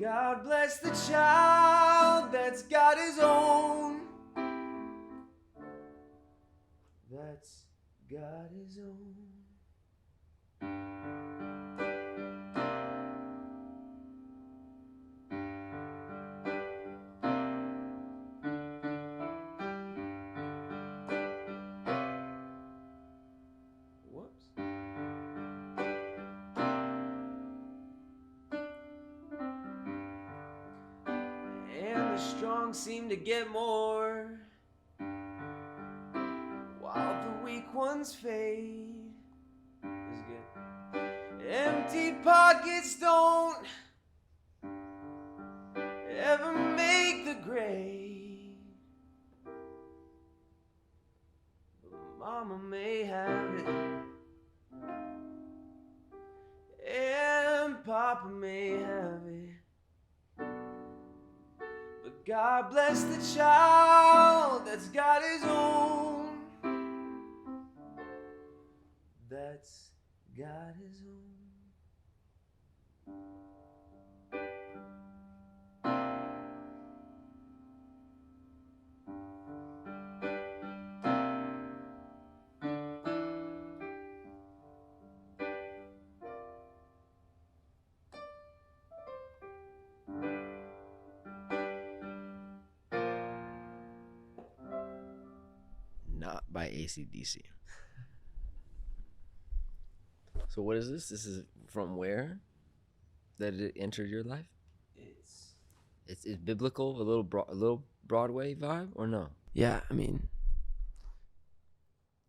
God bless the child that's got his own. That's got his own. Whoops. And the strong seem to get more, while the weak ones fade. This is good. Empty pockets don't ever make the grade. But Mama may have it, and Papa may have it. But God bless the child that's got his own. That's got his own. Not by AC/DC. So what is this? This is from where that it entered your life? It's biblical, a little Broadway vibe, or no? Yeah, I mean,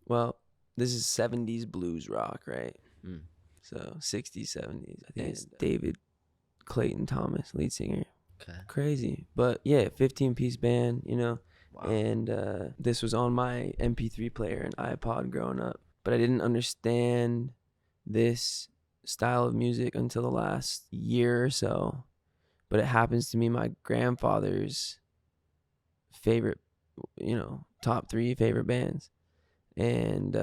well, this is 70s blues rock, right? Mm. So 60s, 70s. I think it's David Clayton Thomas, lead singer. Okay. Crazy. But yeah, 15-piece band, you know. Wow. And this was on my MP3 player and iPod growing up. But I didn't understand this style of music until the last year or so. But it happens to be my grandfather's favorite, you know, top 3 favorite bands. And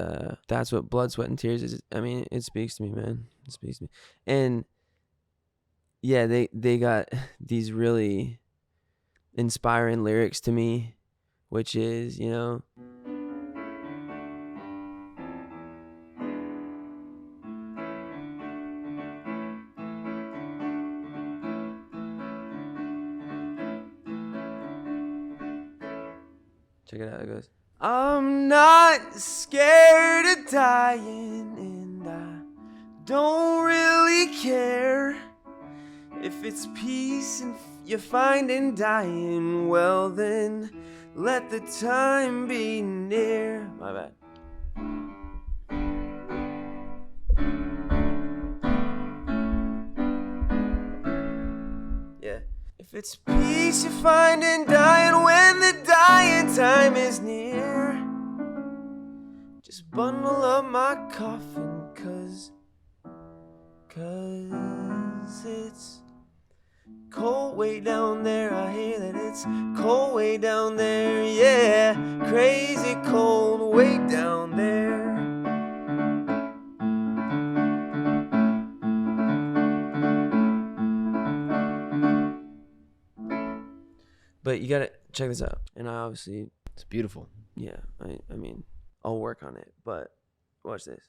that's what Blood, Sweat, and Tears is. I mean, it speaks to me, man. It speaks to me. And yeah, they got these really inspiring lyrics to me, which is, you know, check it out. It goes, I'm not scared of dying, and I don't really care if it's peace and you find in dying. Well then, let the time be near. My bad. Yeah. If it's peace you find in dying, when the dying time is near, just bundle up my coffin, cause it's cold way down there. I hear that it's cold way down there. Yeah, crazy cold way down there. But you gotta check this out. And I obviously, It's beautiful. yeah, I mean, I'll work on it. But watch this.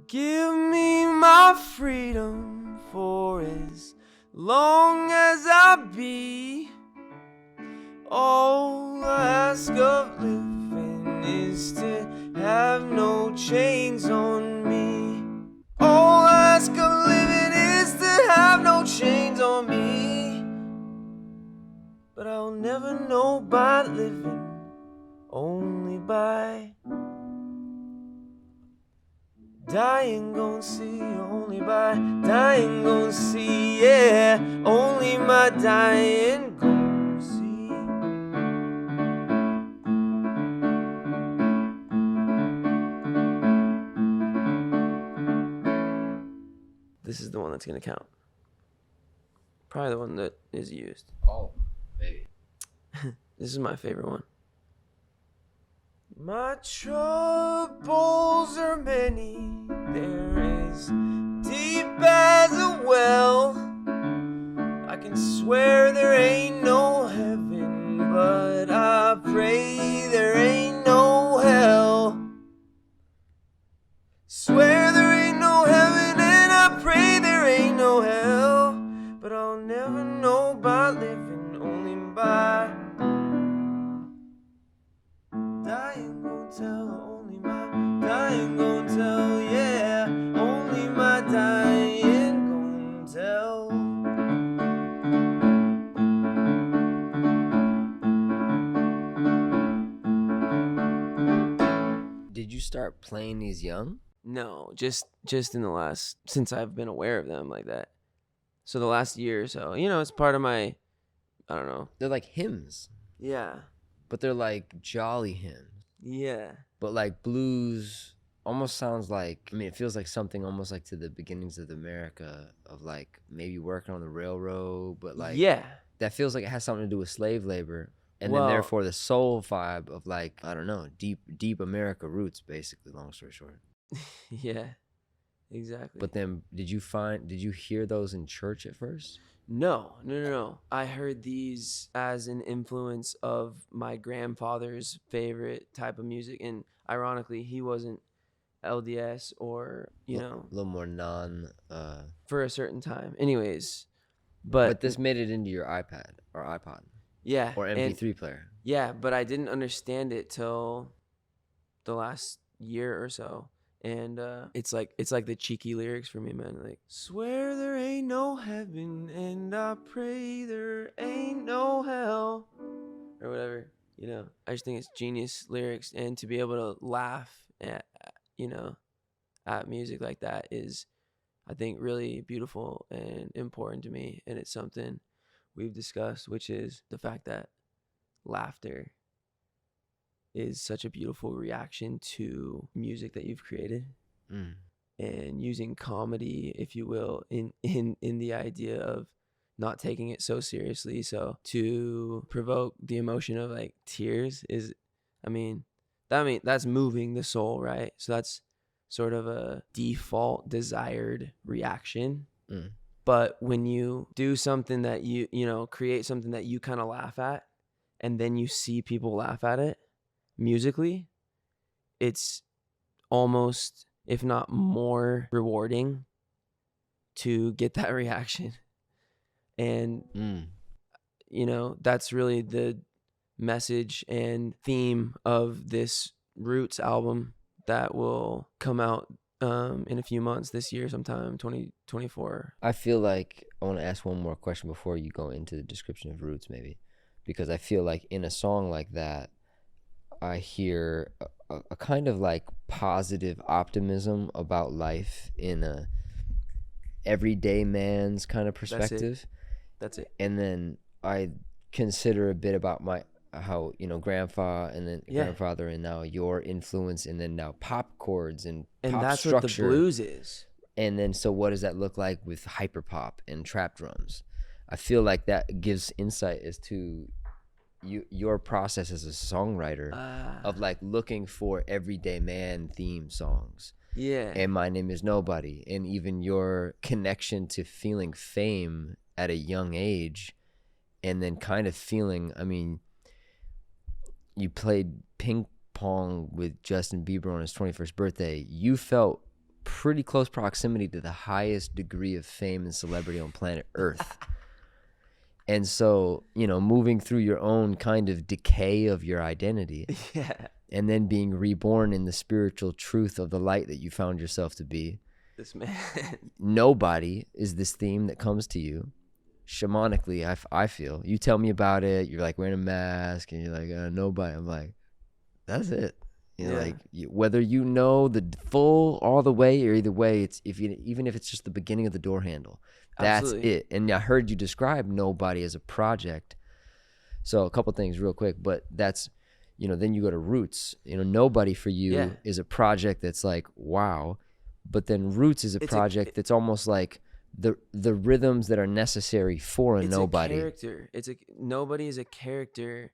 Give me my freedom for as long as I be. All I ask of living is to have no chains on me. All I ask of living is to have no chains on me. But I'll never know by living, only by dying gon' see, only by dying gon' see, yeah, only my dying gon' see. This is the one that's gonna count. Probably the one that is used. Oh, baby. This is my favorite one. My troubles are many, they're as deep as a well. I can swear there ain't no heaven, but I pray there ain't no hell. Swear there ain't no heaven, and I pray there ain't no hell. But I'll never know by living, only by dying gon' tell, only my dying gon' tell, yeah, only my dying gon' tell. Did you start playing these young? No, just in the last, since I've been aware of them like that. So the last year or so, you know, it's part of my, I don't know. They're like hymns, Yeah. but they're like jolly hymns. Yeah. But like blues almost sounds like, I mean, it feels like something almost like to the beginnings of America, of like maybe working on the railroad, but like, yeah. that feels like it has something to do with slave labor. And Well- then therefore the soul vibe of like, I don't know, deep America roots, basically, long story short. Yeah. Exactly. But then did you hear those in church at first? No. I heard these as an influence of my grandfather's favorite type of music. And ironically, he wasn't LDS or, you know, A little more for a certain time. Anyways, but this made it into your iPad or iPod yeah. or MP3 player. Yeah, but I didn't understand it till the last year or so. And it's like the cheeky lyrics for me, man. Like, swear there ain't no heaven, and I pray there ain't no hell, or whatever. You know, I just think it's genius lyrics, and to be able to laugh at, you know, at music like that is, I think, really beautiful and important to me. And it's something we've discussed, which is the fact that laughter is such a beautiful reaction to music that you've created. And using comedy, if you will, in the idea of not taking it so seriously. So to provoke the emotion of like tears is, that's moving the soul, right? So sort of a default desired reaction. Mm. But when you do something that create something that you kind of laugh at, and then you see people laugh at it musically, it's almost, if not more rewarding to get that reaction. And, that's really the message and theme of this Roots album that will come out in a few months this year, sometime 2024. I feel like I want to ask one more question before you go into the description of Roots, maybe, because I feel like in a song like that, I hear a kind of like positive optimism about life in a everyday man's kind of perspective. That's it. And then I consider a bit about how grandfather and now your influence, and then now pop chords and pop that's structure. What the blues is. And then so what does that look like with hyperpop and trap drums? I feel like that gives insight as to your process as a songwriter of like looking for everyday man theme songs. Yeah. And My Name Is Nobody, and even your connection to feeling fame at a young age, and then kind of feeling, I mean, you played ping pong with Justin Bieber on his 21st birthday. You felt pretty close proximity to the highest degree of fame and celebrity on planet Earth. And so, moving through your own kind of decay of your identity, and then being reborn in the spiritual truth of the light that you found yourself to be. This man. Nobody is this theme that comes to you. Shamanically, I feel. You tell me about it, you're like wearing a mask, and you're like, nobody. I'm like, that's it. Like whether you know the full all the way or either way, it's even if it's just the beginning of the door handle. That's Absolutely. it. And I heard you describe Nobody as a project. So a couple things real quick, but that's, then you go to Roots. Nobody for you is a project that's like, wow. But then Roots is a project that's almost like the rhythms that are necessary for a nobody. It's a character. Nobody is a character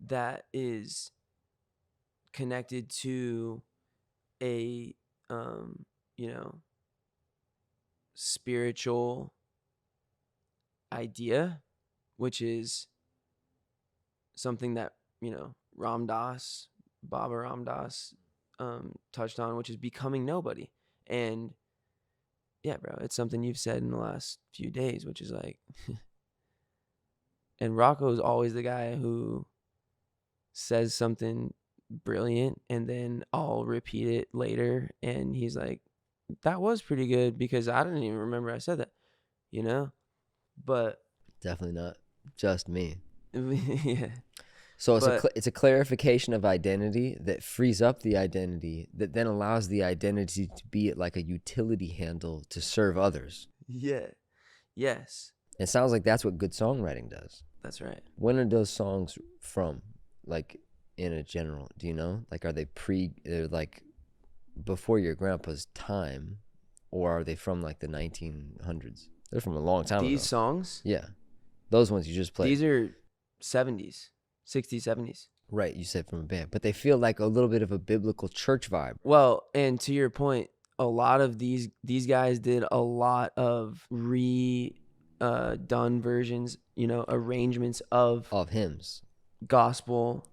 that is connected to a spiritual idea, which is something that Baba Ram Dass touched on, which is becoming nobody. And yeah, bro, it's something you've said in the last few days, which is like and Rocco is always the guy who says something brilliant, and then I'll repeat it later, and he's like, that was pretty good, because I didn't even remember I said that, but definitely not just me. Yeah. So it's a clarification of identity that frees up the identity that then allows the identity to be like a utility handle to serve others. Yeah. Yes. It sounds like that's what good songwriting does. That's right. When are those songs from? Like in a general, do you know? Like are they they're like before your grandpa's time, or are they from like the 1900s? They're from a long time ago. These songs? Yeah. Those ones you just played. These are 70s. 60s, 70s. Right, you said from a band, but they feel like a little bit of a biblical church vibe. Well, and to your point, a lot of these guys did a lot of done versions, arrangements of hymns, gospel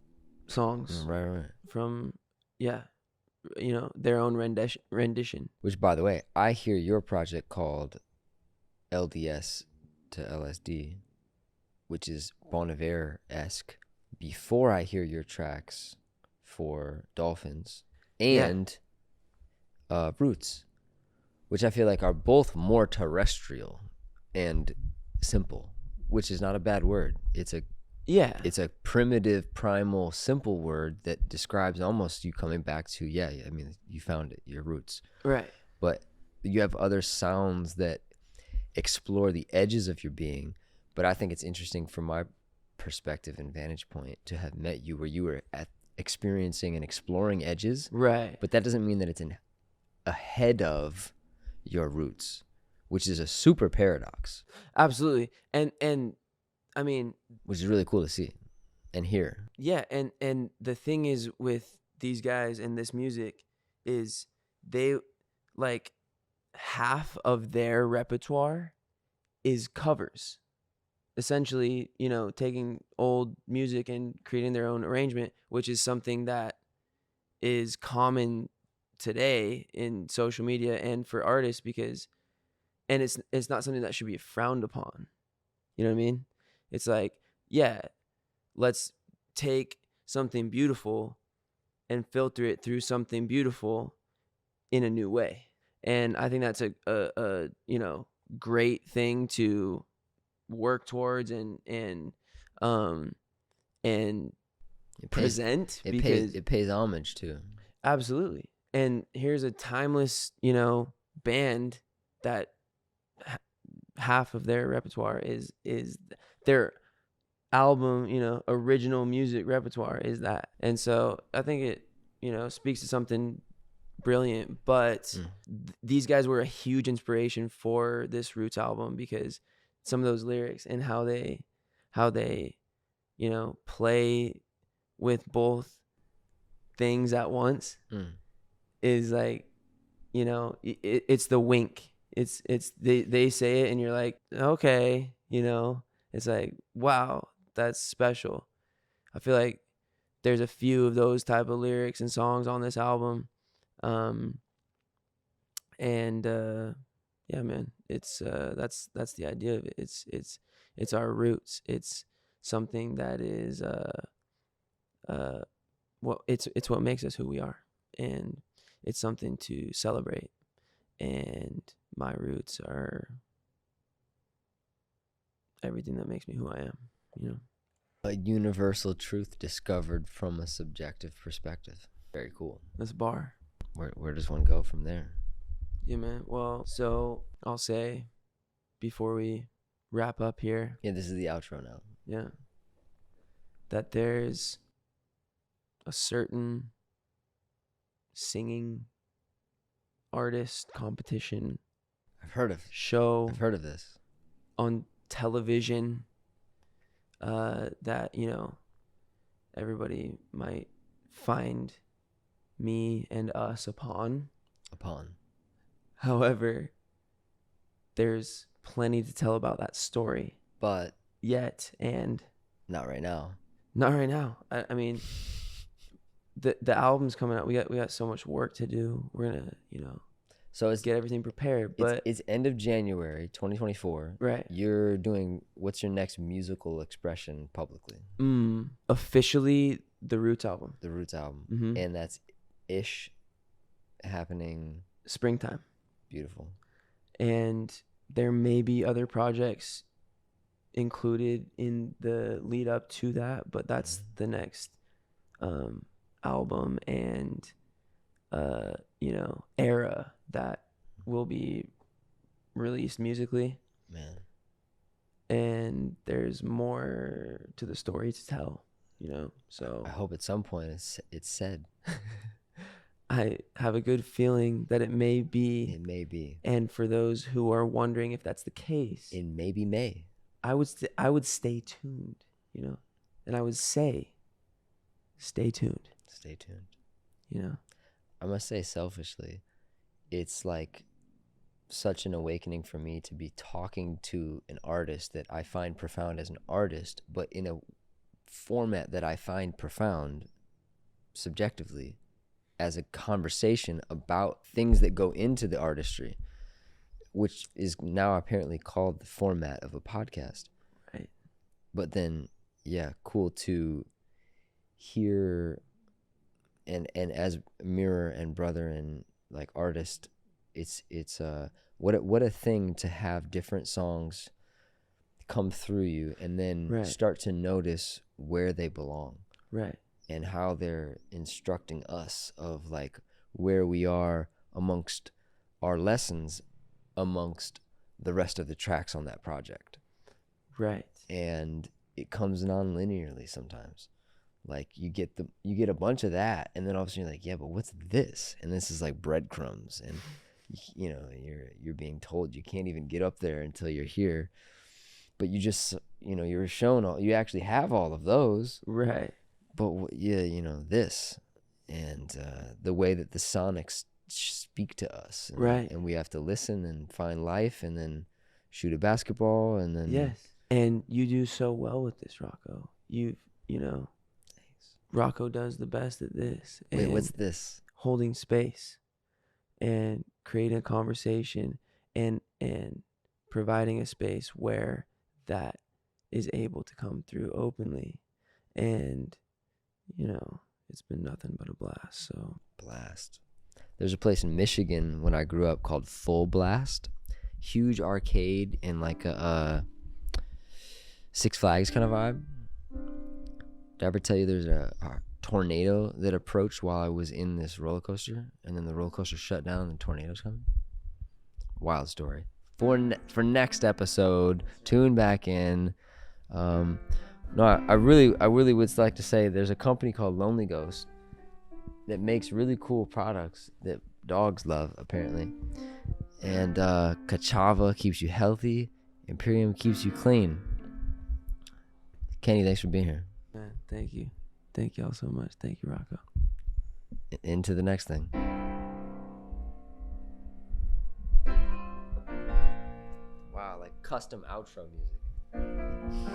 songs. Right. From their own rendition. Which, by the way, I hear your project called LDS to LSD, which is Bon Iver-esque, before I hear your tracks for Dolphins and Roots, which I feel like are both more terrestrial and simple, which is not a bad word. It's a primitive, primal, simple word that describes almost you coming back to, I mean, you found it, your roots. Right. But you have other sounds that explore the edges of your being. But I think it's interesting from my perspective and vantage point to have met you where you were experiencing and exploring edges. Right. But that doesn't mean that it's ahead of your roots, which is a super paradox. Absolutely. And I mean, which is really cool to see and hear. Yeah, and the thing is with these guys and this music is they like half of their repertoire is covers. Essentially, you know, taking old music and creating their own arrangement, which is something that is common today in social media and for artists, because and it's not something that should be frowned upon. You know what I mean? It's like, yeah, let's take something beautiful and filter it through something beautiful in a new way. And I think that's a you know, great thing to work towards and present, because it pays homage to. absolutely. And here's a timeless, you know, band that half of their repertoire is their album, you know, original music repertoire is that. And so I think it, you know, speaks to something brilliant. But these guys were a huge inspiration for this Roots album, because some of those lyrics and how they you know, play with both things at once is like, you know, it's the wink. It's they say it and you're like, okay, you know, it's like, wow, that's special. I feel like there's a few of those type of lyrics and songs on this album. Yeah, man, it's that's the idea of it. It's our roots. It's something that is well, it's what makes us who we are, and it's something to celebrate. And my roots are everything that makes me who I am, you know. A universal truth discovered from a subjective perspective. Very cool. That's a bar. Where does one go from there? Yeah, man. Well, so I'll say before we wrap up here. Yeah, this is the outro now. Yeah. That there's a certain singing artist competition. I've heard of this on television that, you know, everybody might find me and us upon. However, there's plenty to tell about that story. But yet, and not right now. I mean, the album's coming out. We got so much work to do. We're gonna, you know, so get everything prepared. But it's end of January 2024. Right. You're doing, what's your next musical expression publicly? Officially, the Roots album. Mm-hmm. And that's happening springtime. Beautiful. And there may be other projects included in the lead up to that, but that's the next album and you know, era that will be released musically. Man. And there's more to the story to tell, you know. So I hope at some point it's said. I have a good feeling that it may be. It may be. And for those who are wondering if that's the case, it maybe may. I would stay tuned, you know, and I would say, stay tuned. Stay tuned. You know, I must say, selfishly, it's like such an awakening for me to be talking to an artist that I find profound as an artist, but in a format that I find profound subjectively, as a conversation about things that go into the artistry, which is now apparently called the format of a podcast. Right. But then, yeah, cool to hear, and as mirror and brother and like artist, it's what a thing to have different songs come through you and then start to notice where they belong. Right. And how they're instructing us of like where we are amongst our lessons amongst the rest of the tracks on that project. Right. And it comes non-linearly sometimes. Like you get a bunch of that, and then all of a sudden you're like, yeah, but what's this? And this is like breadcrumbs, and you know, you're being told you can't even get up there until you're here. But you just, you know, you're shown you actually have all of those. Right. But yeah, you know, this and the way that the sonics speak to us, Right. and we have to listen and find life, and then shoot a basketball, and then Yes. And you do so well with this, Rocco. You know, Rocco does the best at this. Wait, what's And this? holding space and creating a conversation and providing a space where that is able to come through openly. And, it's been nothing but a blast. So Blast. There's a place in Michigan when I grew up called Full Blast. Huge arcade in like a Six Flags kind of vibe. Did I ever tell you there's a tornado that approached while I was in this roller coaster, and then the roller coaster shut down and the tornado's coming? Wild story. For next episode, tune back in. No, I really would like to say there's a company called Lonely Ghost that makes really cool products that dogs love, apparently. And Kachava keeps you healthy. Imperium keeps you clean. Kenny, thanks for being here. man, thank you. Thank y'all so much. Thank you, Rocco. Into the next thing. Wow, like custom outro music.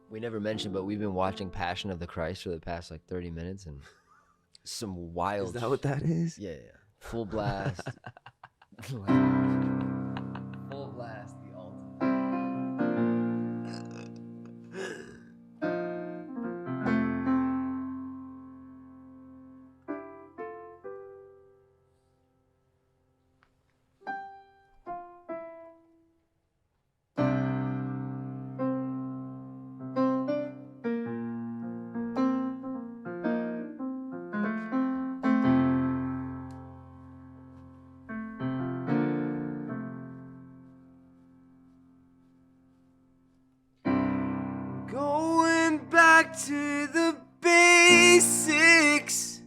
We never mentioned, but we've been watching Passion of the Christ for the past like 30 minutes, and some wild. Is that what that is? Yeah. Full blast. Full blast, the ultimate. Going back to the basics.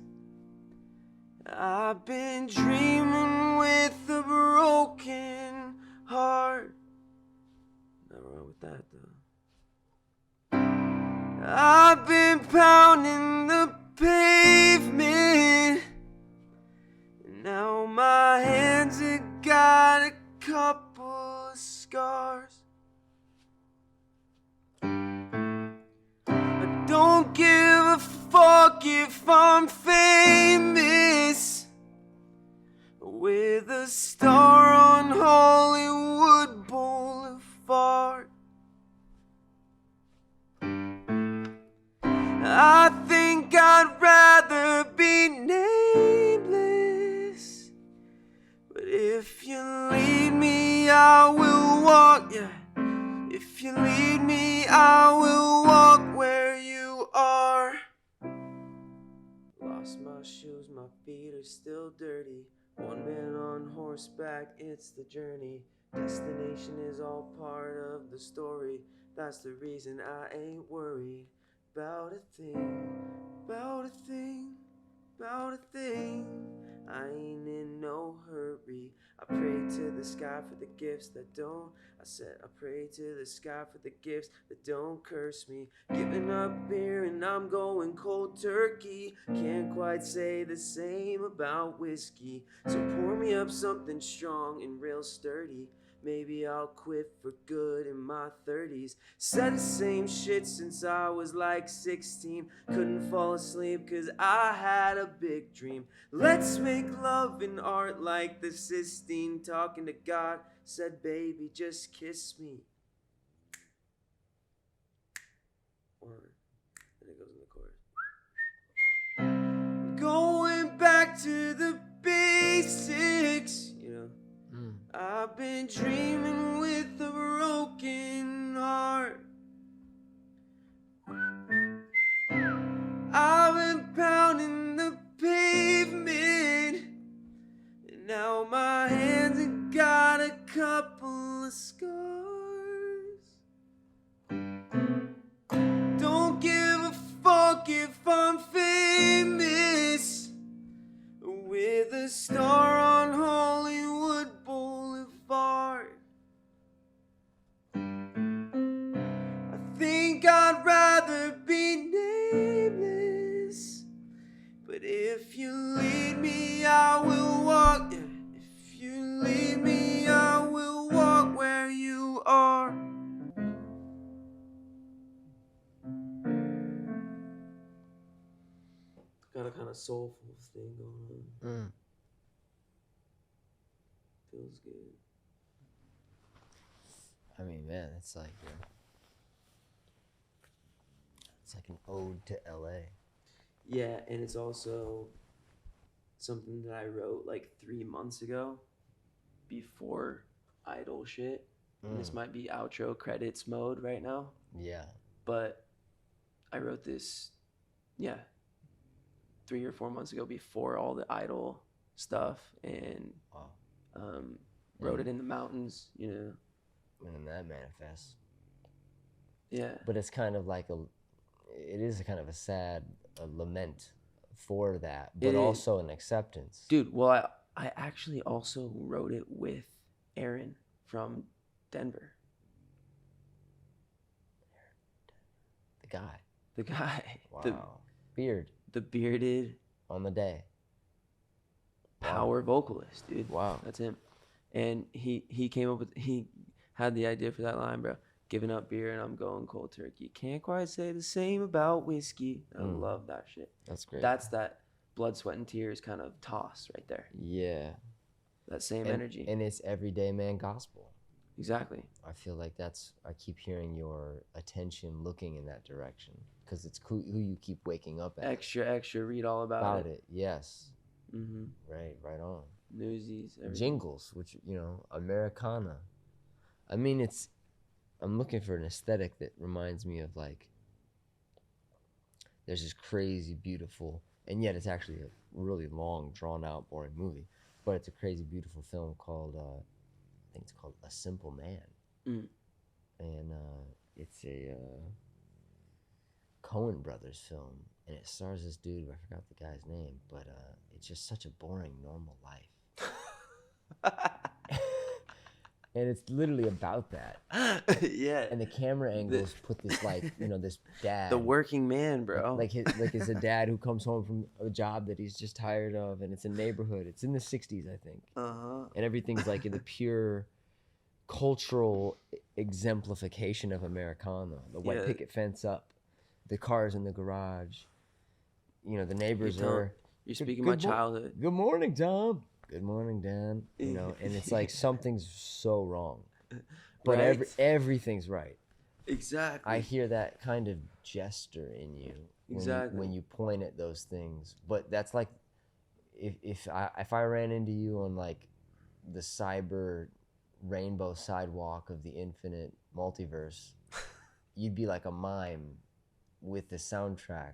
I've been dreaming with a broken heart. Nothing wrong with that though. I've been pounding the pavement. Now my hands have got a couple of scars. Don't give a fuck if I'm famous, with a star on Hollywood Boulevard. I think I'd rather be nameless, but if you lead me, I will walk. Yeah. If you lead me, I will walk where you are. Lost my shoes, my feet are still dirty. One man on horseback, it's the journey. Destination is all part of the story. That's the reason I ain't worried about a thing, about a thing, about a thing. I ain't in no hurry. I pray to the sky for the gifts that don't. I said I pray to the sky for the gifts that don't curse me. Giving up beer and I'm going cold turkey. Can't quite say the same about whiskey. So pour me up something strong and real sturdy. Maybe I'll quit for good in my 30s. Said the same shit since I was like 16. Couldn't fall asleep cause I had a big dream. Let's make love and art like the Sistine. Talking to God, said baby just kiss me. One, and it goes in the chorus. Going back to the basics, I've been dreaming with a broken heart. I've been pounding the pavement, and now my hands have got a couple of scars. Don't give a fuck if I'm famous, If you lead me, I will walk. If you lead me, I will walk where you are. Got a kind of soulful thing going on. Feels good. I mean, man, it's like an ode to LA. Yeah, and it's also something that I wrote like 3 months ago before Idol shit. And this might be outro credits mode right now. Yeah. But I wrote this, 3 or 4 months ago before all the Idol stuff, and wrote it in the mountains, you know. And that manifests. Yeah. But it's kind of like it is a kind of a sad lament for that, but also an acceptance. Dude, well, I actually also wrote it with Aaron from Denver. The guy. Wow. Beard. The bearded. On the day. Power vocalist, dude. Wow. That's him. And he came up with, he had the idea for that line, bro. Giving up beer and I'm going cold turkey. Can't quite say the same about whiskey. I love that shit. That's great. That's that blood, sweat, and tears kind of toss right there. Yeah. That same energy. And it's everyday man gospel. Exactly. I feel like I keep hearing your attention looking in that direction because it's who you keep waking up at. Extra, read all about it. Yes. Mm-hmm. Right on. Newsies, everything. Jingles, which, Americana. I mean, I'm looking for an aesthetic that reminds me of like, there's this crazy, beautiful, and yet it's actually a really long, drawn out, boring movie, but it's a crazy, beautiful film called, I think it's called A Simple Man. And it's a Coen Brothers film, and it stars this dude, I forgot the guy's name, but it's just such a boring, normal life. And it's literally about that. Yeah. And the camera angles put this this dad. The working man, bro. Like it's a dad who comes home from a job that he's just tired of, and it's a neighborhood. It's in the 60s, I think. And everything's like in the pure cultural exemplification of Americana. The white picket fence up, the cars in the garage. The neighbors are. You're speaking my childhood. Good morning, Tom. Good morning, Dan. And it's like something's so wrong, but right? everything's right. Exactly. I hear that kind of gesture in you when you point at those things. But that's like if I ran into you on like the cyber rainbow sidewalk of the infinite multiverse, you'd be like a mime with the soundtrack.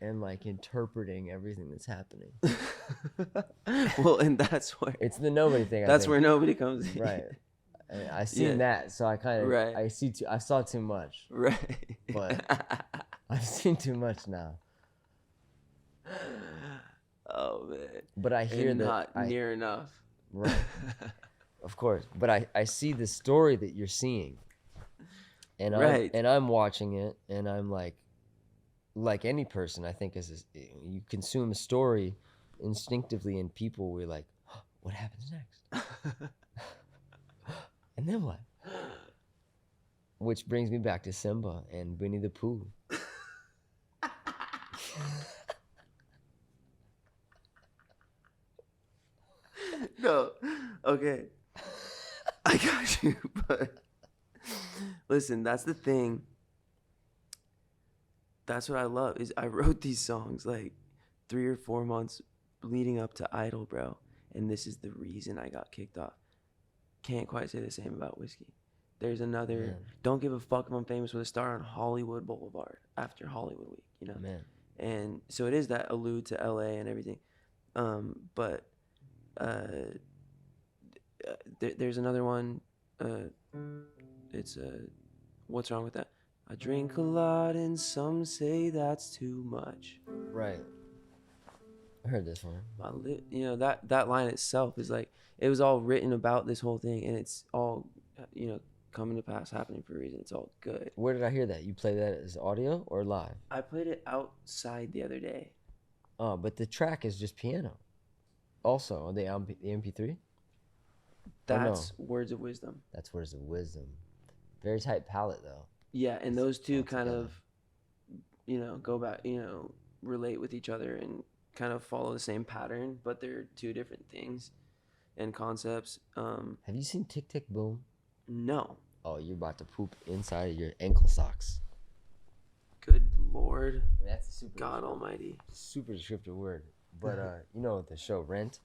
And like interpreting everything that's happening. Well, and that's where it's the nobody thing. That's where nobody comes in. Right. I seen that, so I kind of I saw too much. Right. But I've seen too much now. Oh man. But I hear and that not near enough. Right. Of course, but I see the story that you're seeing, and I'm watching it, and I'm like any person, I think you consume a story instinctively, and people we're like, oh, what happens next? And then what? Which brings me back to Simba and Winnie the Pooh. No, okay, I got you, but listen, that's the thing. That's what I love is I wrote these songs like 3 or 4 months leading up to Idol, bro. And this is the reason I got kicked off. Can't quite say the same about whiskey. There's another, Don't Give a Fuck If I'm Famous with a Star on Hollywood Boulevard after Hollywood Week, Man. And so it is that allude to LA and everything. But there's another one. It's What's Wrong With That? I drink a lot and some say that's too much. Right. I heard this one. That line itself is like, it was all written about this whole thing, and it's all, coming to pass, happening for a reason. It's all good. Where did I hear that? You play that as audio or live? I played it outside the other day. Oh, but the track is just piano. Also, on the MP3. That's Words of Wisdom. That's Words of Wisdom. Very tight palette though. Yeah, and those two kind together. of, go back, relate with each other and kind of follow the same pattern, but they're two different things and concepts. Have you seen Tick Tick Boom? No. Oh, you're about to poop inside of your ankle socks. Good Lord. I mean, that's a super God Almighty. super descriptive word. But you know the show Rent?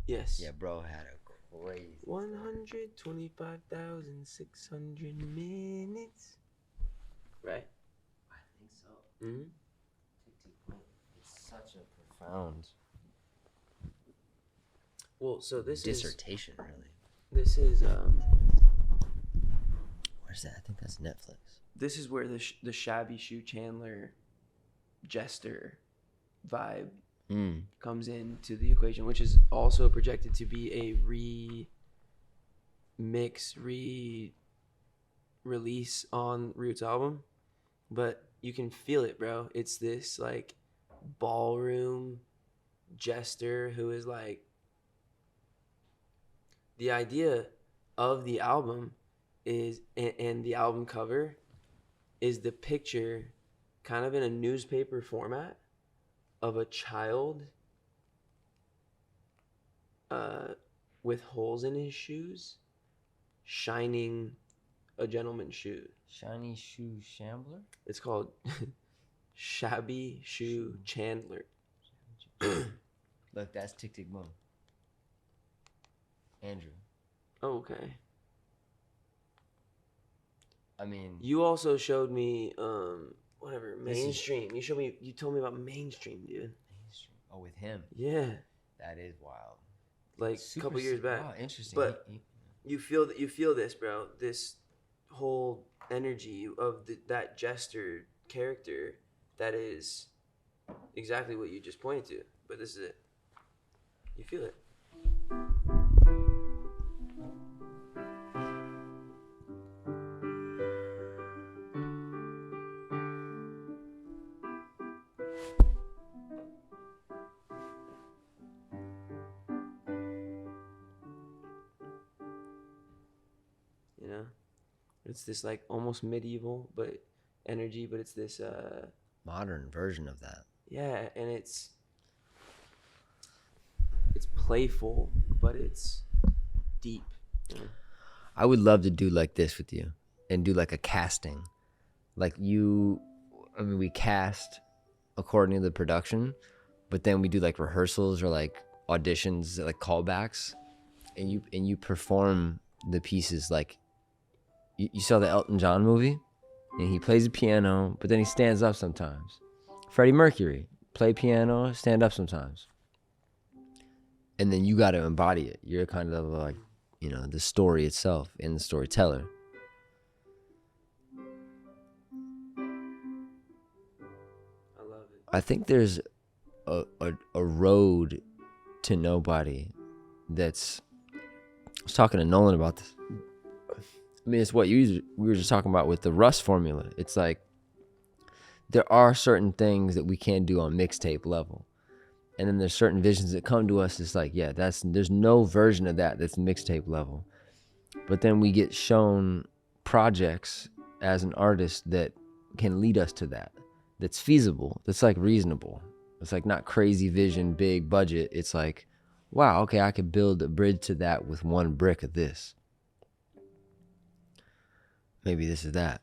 Yes. Yeah, bro had a crazy 125,600 minutes. Right? I think so. Mm-hmm. Tick Tick Boom. It's such a profound Well, so this dissertation, really. This is Where's that? I think that's Netflix. This is where the shabby shoe chandler jester vibe comes into the equation, which is also projected to be a release on Roots album, but you can feel it, bro. It's this like ballroom jester who is like, the idea of the album is, and the album cover is the picture kind of in a newspaper format of a child with holes in his shoes shining a gentleman's shoe. Shiny Shoe Shambler? It's called Shabby Shoe Chandler. Look, that's Tick Tick Boom. Andrew. Oh, okay. I mean, You also showed me This is- Mainstream. You told me about Mainstream, dude. mainstream. Oh, with him. Yeah. That is wild. Like a Super couple years back. Wow, interesting. But you feel this, bro. This whole energy of that jester character that is exactly what you just pointed to. But this is it. You feel it. You know, it's this like almost medieval but energy, but it's this modern version of that. yeah, and it's playful, but it's deep. You know? I would love to do like this with you and do like a casting. Like we cast according to the production, but then we do like rehearsals or like auditions, like callbacks, and you perform the pieces. Like you saw the Elton John movie, and he plays the piano, but then he stands up sometimes. Freddie Mercury, play piano, stand up sometimes. And then you got to embody it. You're kind of like, the story itself and the storyteller. I love it. I think there's a road to nobody that's... I was talking to Nolan about this. I mean, it's what we were just talking about with the Russ formula. It's like there are certain things that we can do on mixtape level. And then there's certain visions that come to us. It's like, yeah, there's no version of that's mixtape level. But then we get shown projects as an artist that can lead us to that. That's feasible. That's like reasonable. It's like not crazy vision, big budget. It's like, wow, okay, I could build a bridge to that with one brick of this. Maybe this is that.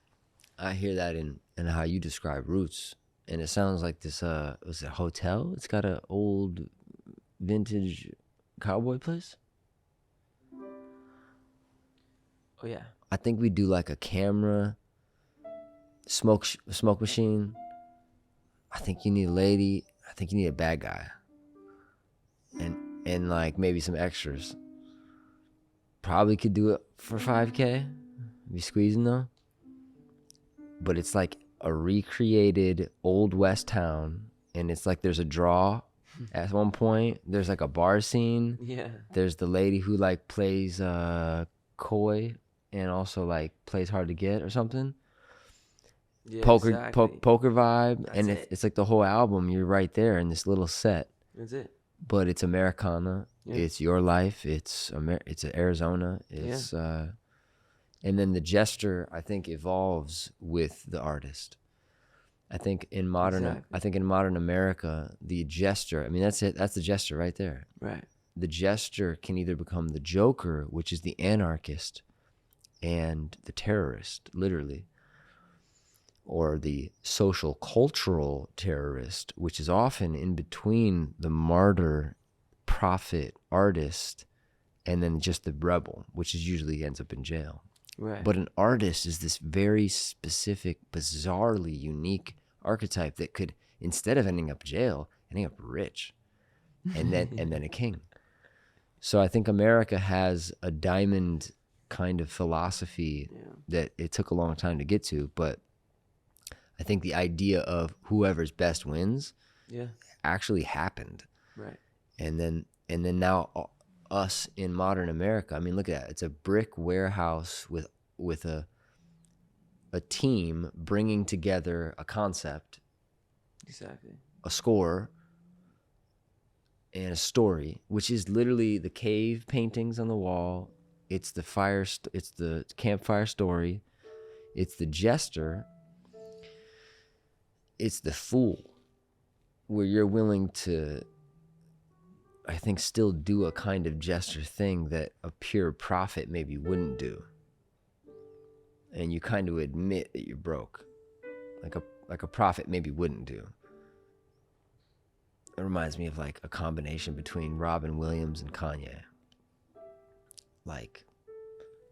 I hear that in how you describe Roots. And it sounds like this, was it a hotel? It's got an old vintage cowboy place. Oh yeah. I think we do like a camera, smoke machine. I think you need a lady. I think you need a bad guy. And like maybe some extras. Probably could do it for $5K. Be squeezing though. But it's like a recreated old West town, and it's like there's a draw at one point. There's like a bar scene. Yeah. There's the lady who like plays coy and also like plays hard to get or something. Yeah, poker exactly. poker vibe, That's and it. it's like the whole album. You're right there in this little set, That's it. but it's Americana. Yeah. It's your life. It's Arizona. It's and then the gesture, I think, evolves with the artist. I think in modern America, the gesture, I mean, that's it. That's the gesture right there. Right. The gesture can either become the Joker, which is the anarchist and the terrorist, literally, or the social cultural terrorist, which is often in between the martyr, prophet, artist, and then just the rebel, which is usually ends up in jail. Right. But an artist is this very specific, bizarrely unique archetype that could, instead of ending up jail, ending up rich, and then a king. So I think America has a diamond kind of philosophy that it took a long time to get to, but I think the idea of whoever's best wins actually happened. Right. And then now us in modern America, I mean, look at that. It's a brick warehouse with a team bringing together a concept, Exactly. a score, and a story, which is literally the cave paintings on the wall. It's the it's the campfire story. It's the jester. It's the fool, where you're willing to, I think, still do a kind of gesture thing that a pure prophet maybe wouldn't do. And you kind of admit that you're broke, like a prophet maybe wouldn't do. It reminds me of like a combination between Robin Williams and Kanye. Like,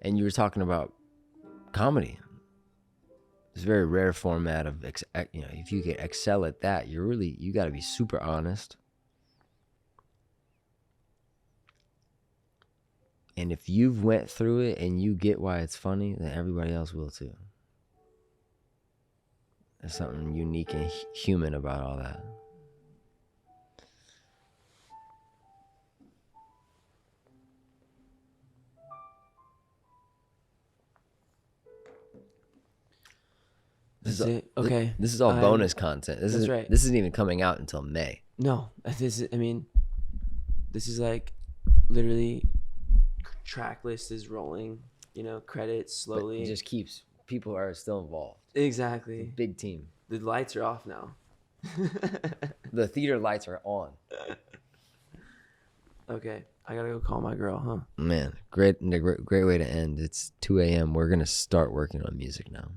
and you were talking about comedy. It's a very rare format of, if you can excel at that, you got to be super honest. And if you've went through it and you get why it's funny, then everybody else will too. There's something unique and human about all that. That's it. Okay. This is all bonus content. This isn't even coming out until May. No, this is like literally track list is rolling, credits slowly. But it just keeps, people are still involved. Exactly. Big team. The lights are off now. The theater lights are on. Okay. I gotta go call my girl, huh? Man, great way to end. It's 2 a.m. We're going to start working on music now.